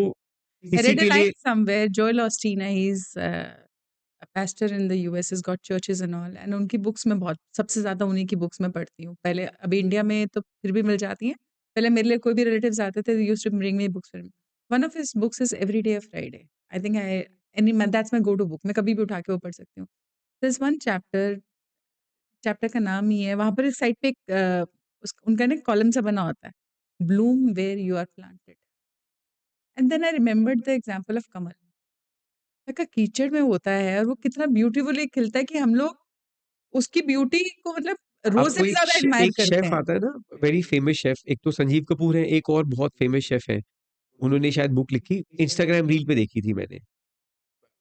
I किसी read a के line लिए. somewhere, Joel Osteen, he's a pastor in the US, he's got churches and all, and उनकी बुक्स में बहुत सबसे ज़्यादा उन्हीं की बुक्स में पढ़ती हूँ। पहले अभी इंडिया में तो फिर भी मिल जाती हैं। पहले मेरे लिए कोई भी रिलेटिव्स आते थे, they used to bring me books for me. One of his books is Every Day of Friday. I think I any that's my go-to book. मैं कभी भी उठा के वो पढ़ सकती हूँ। There's one चैप्टर का नाम ही है, वहाँ पर एक साइड पे एक उनका ना कॉलम सा बना होता है, bloom where you are planted and then I remembered the example of kamal. मैं कहा कीचड़ में होता है और वो कितना ब्यूटीफुली खिलता है कि हम लोग उसकी ब्यूटी को मतलब रोज से आपको भी ज्यादा एडमायर एक करते शेफ हैं। आता है ना, वेरी फेमस शेफ, एक तो संजीव कपूर है, एक और बहुत फेमस शेफ है। उन्होंने शायद बुक लिखी, इंस्टाग्राम रील पे देखी थी मैंने।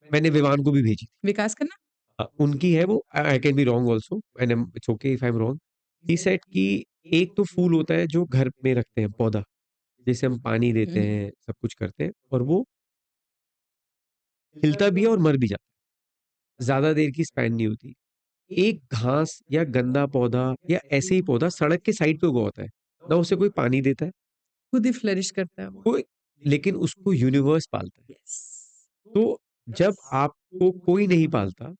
मैंने विवान को भी भेजी थी। विकास करना। उनकी है वो, I can be wrong also and it's okay if I am wrong. He said कि एक तो फूल होता है जो घर में रखते हैं, पौधा, जिसे हम पानी देते हम्म। हैं, सब कुछ करते हैं, और वो खिलता भी है और मर भी जाता है, ज्यादा देर की स्पैन नहीं होती। एक घास या गंदा पौधा या ऐसे ही पौधा सड़क के साइड पे उगा होता है, ना उसे कोई पानी देता है, खुद ही फ्लरिश करता है वो। कोई, लेकिन उसको यूनिवर्स पालता है। यस। तो जब आपको कोई नहीं पालता,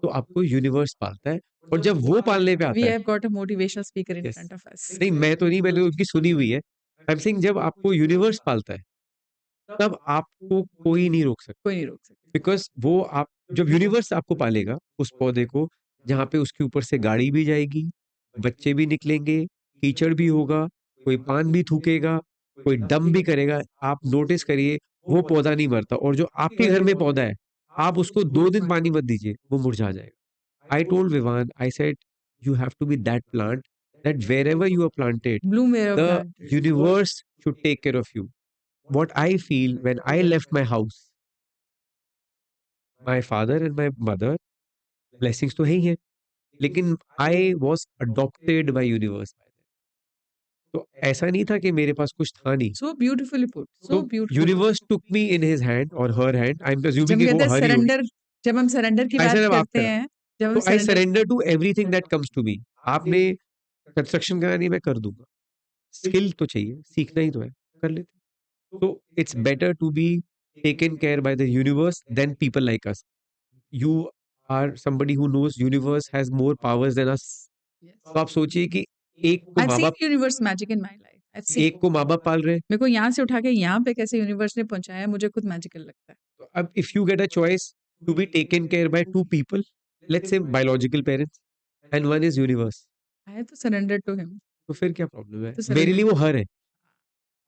तो आपको यूनिवर्स पालता है, और जब वो पालने पे वी आता है, have got a motivational speaker in yes, front of us. नहीं मैं तो नहीं, मैंने उनकी सुनी हुई है। आई एम सेइंग जब आपको यूनिवर्स पालता है, तब आपको कोई नहीं रोक सकता। कोई नहीं रोक सकता। बिकॉज वो आप, जब यूनिवर्स आपको पालेगा उस पौधे को, जहाँ पे उसके ऊपर से गाड़ी भी जाएगी, बच्चे भी निकलेंगे, कीचड़ भी होगा, कोई पान भी थूकेगा, कोई डम भी करेगा, आप नोटिस करिए, वो पौधा नहीं मरता। और जो आपके घर में पौधा है, आप उसको 2 दिन पानी मत दीजिए, वो मुरझा जाएगा। I told Vivan, I said you have to be that plant, that wherever you are planted, bloom where of the plant. universe should take care of you. What I feel when I left my house, my father and my mother, blessings तो है ही है, लेकिन I was adopted by universe. तो ऐसा नहीं था कि मेरे पास कुछ था नहीं। सो ब्यूटीफुली पुट, तो सो beautifully universe took me in his hand और हर हैंड, आई एम जब अज्यूमिंग हम कि कहते वो हैं हर ही होगी। सरेंडर, जब हम सरेंडर की आई बात सेड अब करते आपका, हैं, जब हम तो I surrender. Surrender to everything that comes to me. आपने कंस्ट्रक्शन करानी है, मैं कर दूंगा। स्किल तो चाहिए, सीखना ही तो है, कर लेते। So it's better to be taken care by the universe than people like us. You are somebody who knows universe has more powers than us. तो आप सोचिए कि एक को आई माँ सीन बाप, universe magic in my life, I seen. एक को माँ बाप पाल रहे हैं। मेरे को यहाँ से उठा के यहाँ पे कैसे यूनिवर्स ने पहुंचाया, मुझे खुद मैजिकल लगता है। तो अब if you get a choice to be taken care by 2 people, let's say biological parents, and one is universe, I have to surrender to him. तो फिर क्या प्रॉब्लम है? तो मेरे लिए सरेंडर। वो हर है।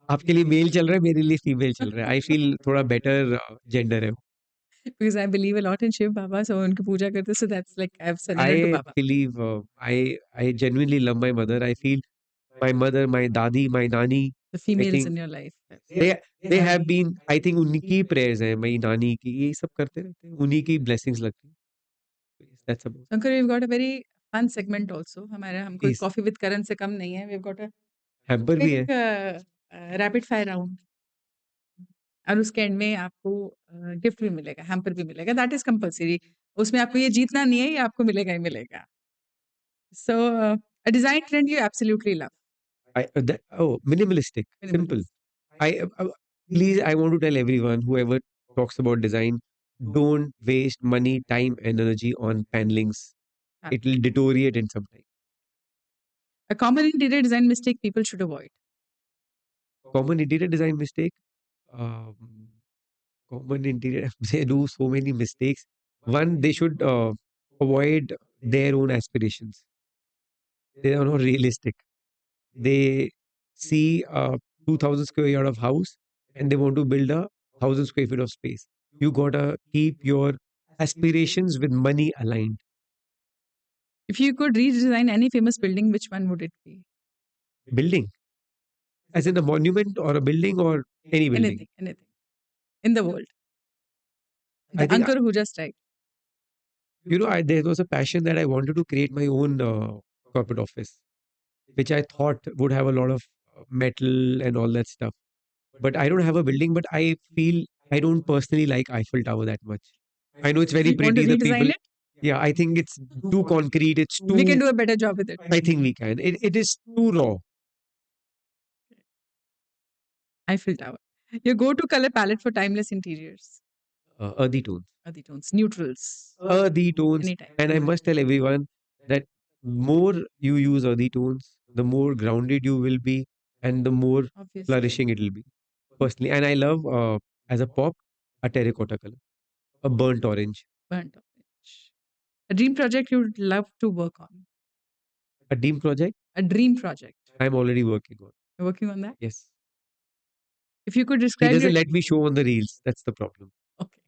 आपके लिए मेल चल रहा है, मेरे लिए फीमेल चल रहा है। आई फील थोड़ा बेटर जेंडर है। Because I believe a lot in Shiv Baba, so उनकी पूजा करते, so that's like I have surrendered to I Baba. believe, I genuinely love my mother. I feel my mother, my dadi, my nani, the I females think in your life. they they have been, I think उन्हीं की prayers हैं, मेरी नानी की, ये सब करते रहते हैं, उन्हीं की blessings लगती हैं। So yes, that's about Shankar, we've got a very fun segment also. हमारा, हम कोई it. कॉफी विद करण से कम नहीं है। We've got a हैम्पर भी है। quick रैपिड फायर राउंड, और उसके एंड में आपको गिफ्ट भी मिलेगा, हैम्पर भी मिलेगा, दैट इज कंपल्सरी। उसमें आपको ये जीतना नहीं है, ये आपको मिलेगा ही मिलेगा। So a design trend you absolutely love. Oh, minimalistic, simple. Minimalist. Please, I want to tell everyone, whoever talks about design, don't waste money, time, and energy on panelings. It will deteriorate in some time. A common interior design mistake people should avoid. Common interior design mistake. Um, Common interior, they do so many mistakes. One, they should avoid their own aspirations. They are not realistic. They see a 2000 square yard of house and they want to build a 1000 square feet of space. You gotta keep your aspirations with money aligned. If you could redesign any famous building, which one would it be? Building, as in a monument or a building or any building. Anything, anything in the world. I The think, Ankur Ahuja style. there was a passion that I wanted to create my own corporate office, which I thought would have a lot of metal and all that stuff. But I don't have a building, but I feel I don't personally like Eiffel Tower that much. I know it's very You want to pretty, the redesign people. it? Yeah, I think it's too concrete. It's We can too, do a better job with it. I think we can. It is too raw. Eiffel Tower. Your go-to color palette for timeless interiors. Earthy tones. Earthy tones, neutrals, Earthy tones. anytime. And I must tell everyone that more you use earthy tones, the more grounded you will be and the more Obviously. flourishing it will be. Personally. And I love, as a pop, a terracotta color, a burnt orange. Burnt orange. A dream project you'd love to work on. A team project A dream project. I'm already working on. You're working on that? Yes. If you could He describe your. doesn't let me show on the reels. That's the problem. Okay.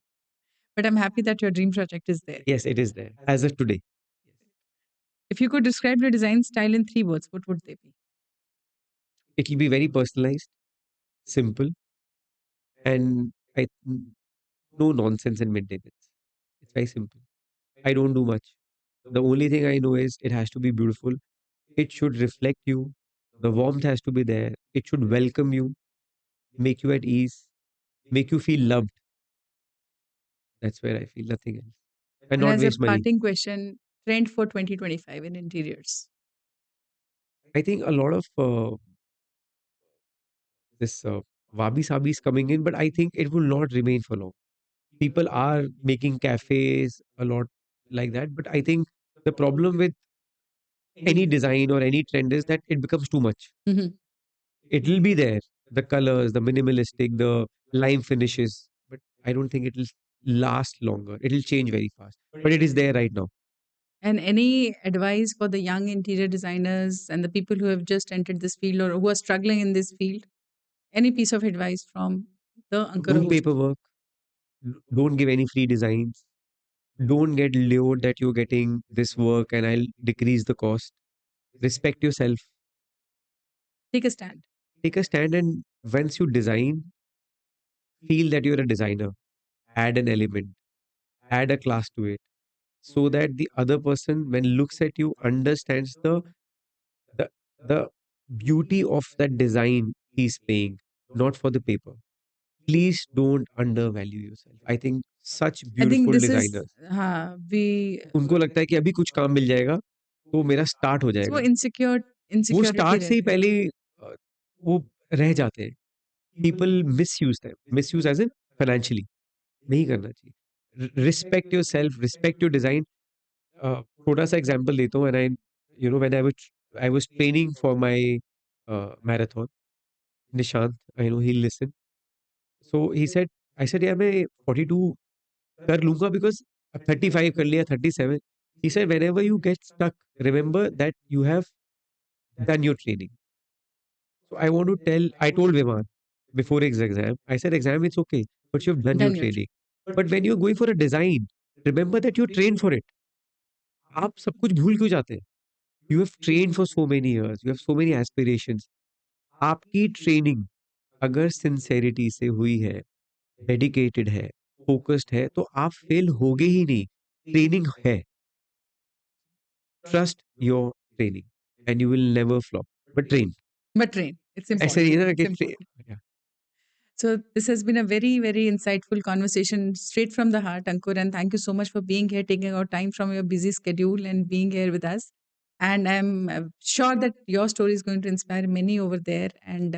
But I'm happy that your dream project is there. Yes, it is there as of today. If you could describe your design style in 3 words, what would they be? It'll be very personalized, simple, and no nonsense and maintenance. It's very simple. I don't do much. The only thing I know is it has to be beautiful. It should reflect you. The warmth has to be there. It should welcome you, make you at ease, make you feel loved. That's where I feel nothing else. And And not as a waste money. parting question, trend for 2025 in interiors. I think a lot of this wabi sabi is coming in, but I think it will not remain for long. People are making cafes a lot like that, but I think the problem with any design or any trend is that it becomes too much. Mhm. It'll be there, the colors, the minimalistic, the lime finishes, but I don't think it'll last longer. It'll change very fast, but it is there right now. And any advice for the young interior designers and the people who have just entered this field or who are struggling in this field? Any piece of advice from the Ankur Do host? paperwork, don't give any free designs, don't get lured that you're getting this work and I'll decrease the cost. Respect yourself, Take a stand. take a stand, and once you design, feel that you're a designer. Add an element, add a class to it, so that the other person, when looks at you, understands the the beauty of that design he's playing, not for the paper. Please don't undervalue yourself. I think such I think beautiful this is designers, we उनको लगता है कि अभी कुछ काम मिल जाएगा, तो मेरा स्टार्ट हो वो जाएगा। वो इनसिक्योरिटी स्टार्ट से ही रहती है। पहले वो रह जाते हैं। People misuse them, misuse as in financially, नहीं करना चाहिए। Respect yourself, respect your design. छोटा-सा एग्ज़ाम्पल देता हूँ, when I was training for my marathon, Nishant, I know he will listen. So he said I said यार मैं 42 कर लूँगा बिकॉज़ अब 35 कर लिया, 37। He said whenever you get stuck, remember that you have done your training. So I want to tell, I told Viman before his exam, I said, exam, it's okay, but you've done your done your training. But when you're going for a design, remember that you trained for it. आप सब कुछ भूल क्यों जाते हैं? You have trained for so many years. You have so many aspirations. आपकी training अगर sincerity से हुई है, डेडिकेटेड है, फोकस्ड है, तो आप फेल होगे ही नहीं। ट्रेनिंग है। Trust your training and you will never flop, but train. But train it's ऐसे नहीं इम्पोर्टेंट है ना इट्स कि important So this has been a very, very insightful conversation straight from the heart, Ankur. And thank you so much for being here, taking out time from your busy schedule and being here with us. And I'm sure that your story is going to inspire many over there. And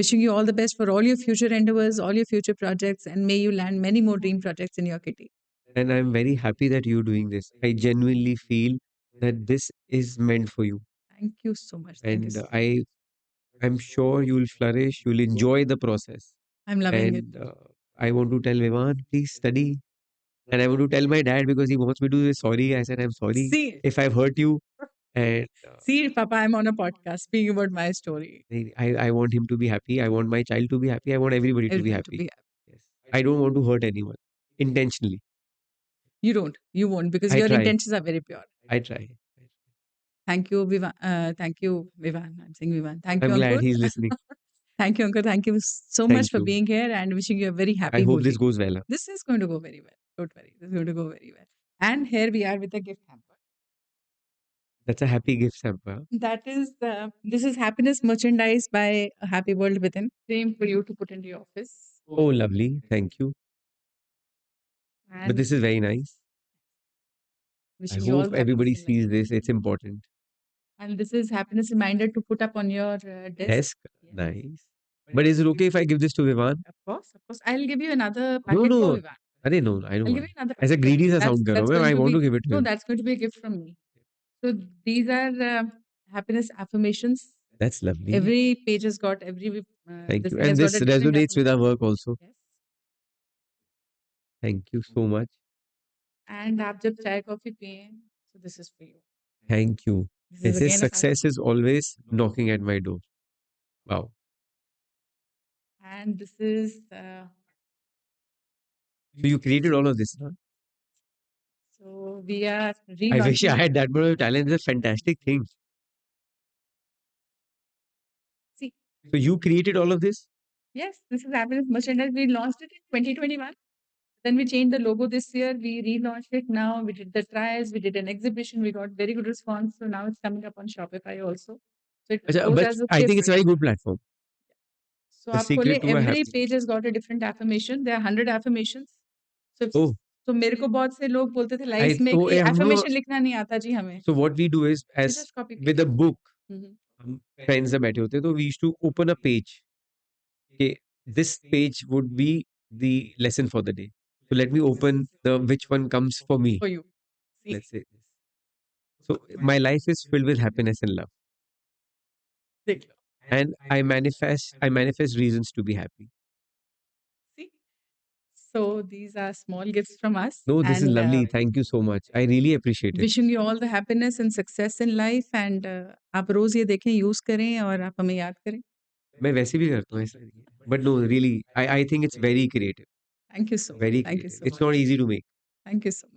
wishing you all the best for all your future endeavors, all your future projects, and may you land many more dream projects in your kitty. and I'm very happy that you're doing this. I genuinely feel that this is meant for you, Thank you so much. Thank you. and I'm sure you'll flourish. You'll enjoy the process. I'm loving it. And I want to tell Vivan, please study. And I want to tell my dad because he wants me to say sorry. I said I'm sorry See, if I've hurt you, and see, Papa, I'm on a podcast speaking about my story. I want him to be happy. I want my child to be happy. I want everybody to be Everyone to happy. be Yes, I don't want to hurt anyone intentionally. You don't. You won't because I your try. intentions are very pure. I try. Thank you, Vivan. Thank you, Vivan. I'm saying Vivan. Thank you, I'm glad Ankur. he's listening. Thank you, Ankur. Thank you so much Thank for you. being here and wishing you a very I happy hope this Holi. goes well. This is going to go very well. Don't worry. This is going to go very well. And here we are with a gift hamper. That's a happy gift hamper. This is happiness merchandise by a Happy World Within. Same for you to put into your office. Oh, lovely. Thank you. But And this is very nice. I wishing you all hope the happiness everybody in life. sees this. It's important. And this is happiness reminder to put up on your desk. Desk. Nice. But is it okay if I give this to Vivan? Of course, of course. I'll give you another No, packet for no. Vivan. अरे no, I don't I'll give want. you another ऐसे packet for greedy him. सा That's sound कर रहा that's हूँ मैं. going I to want be to give it to no, him. that's going to be a gift from me. So these are happiness affirmations. That's lovely. Every page has got Thank this you. thing And has got this a different resonates with our affirmation. work also. Yes. Thank you so much. And आप जब चाय coffee पिए, so this is for you. Thank you. This is This is again a success is always knocking at my door. Wow. and this is So you created all of this, huh? So we are I wish I relaunching. had that much of talent. It's a fantastic thing. See, So you created all of this? yes, this is happiness merchandise. We launched it in 2021. Then we changed the logo this year. We relaunched it now. We did the trials. We did an exhibition. We got very good response. So now it's coming up on Shopify also. So it Acha, goes but as a I think gift. it's a very good platform. So The आप खोले secret to my every happiness. page has got a different affirmation. There are 100 affirmations. So Oh, तो मेरे को बहुत से लोग बोलते थे I लाइफ में तो कि हम लोग affirmation लिखना नहीं आता जी हमें. so what we do is So as just copy with a paste. book, Mhm. हम friends से बैठे होते तो we used to open a page. Okay, this page would be the lesson for the day. So let me open the which one comes for me. For you. See, Let's say this. So my life is filled with happiness and love, देख लो. and I manifest reasons to be happy. See. So these are small gifts from us, No, this is and lovely. Thank you so much. I really appreciate it. wishing you all the happiness and success in life. And आप रोज ये देखें, use करें और आप हमें याद करें. मैं वैसे भी करता हूँ ऐसा नहीं है. But no, really, I think it's very creative. Thank you so much. Very Thank you creative. so It's much. not easy to make. Thank you so much.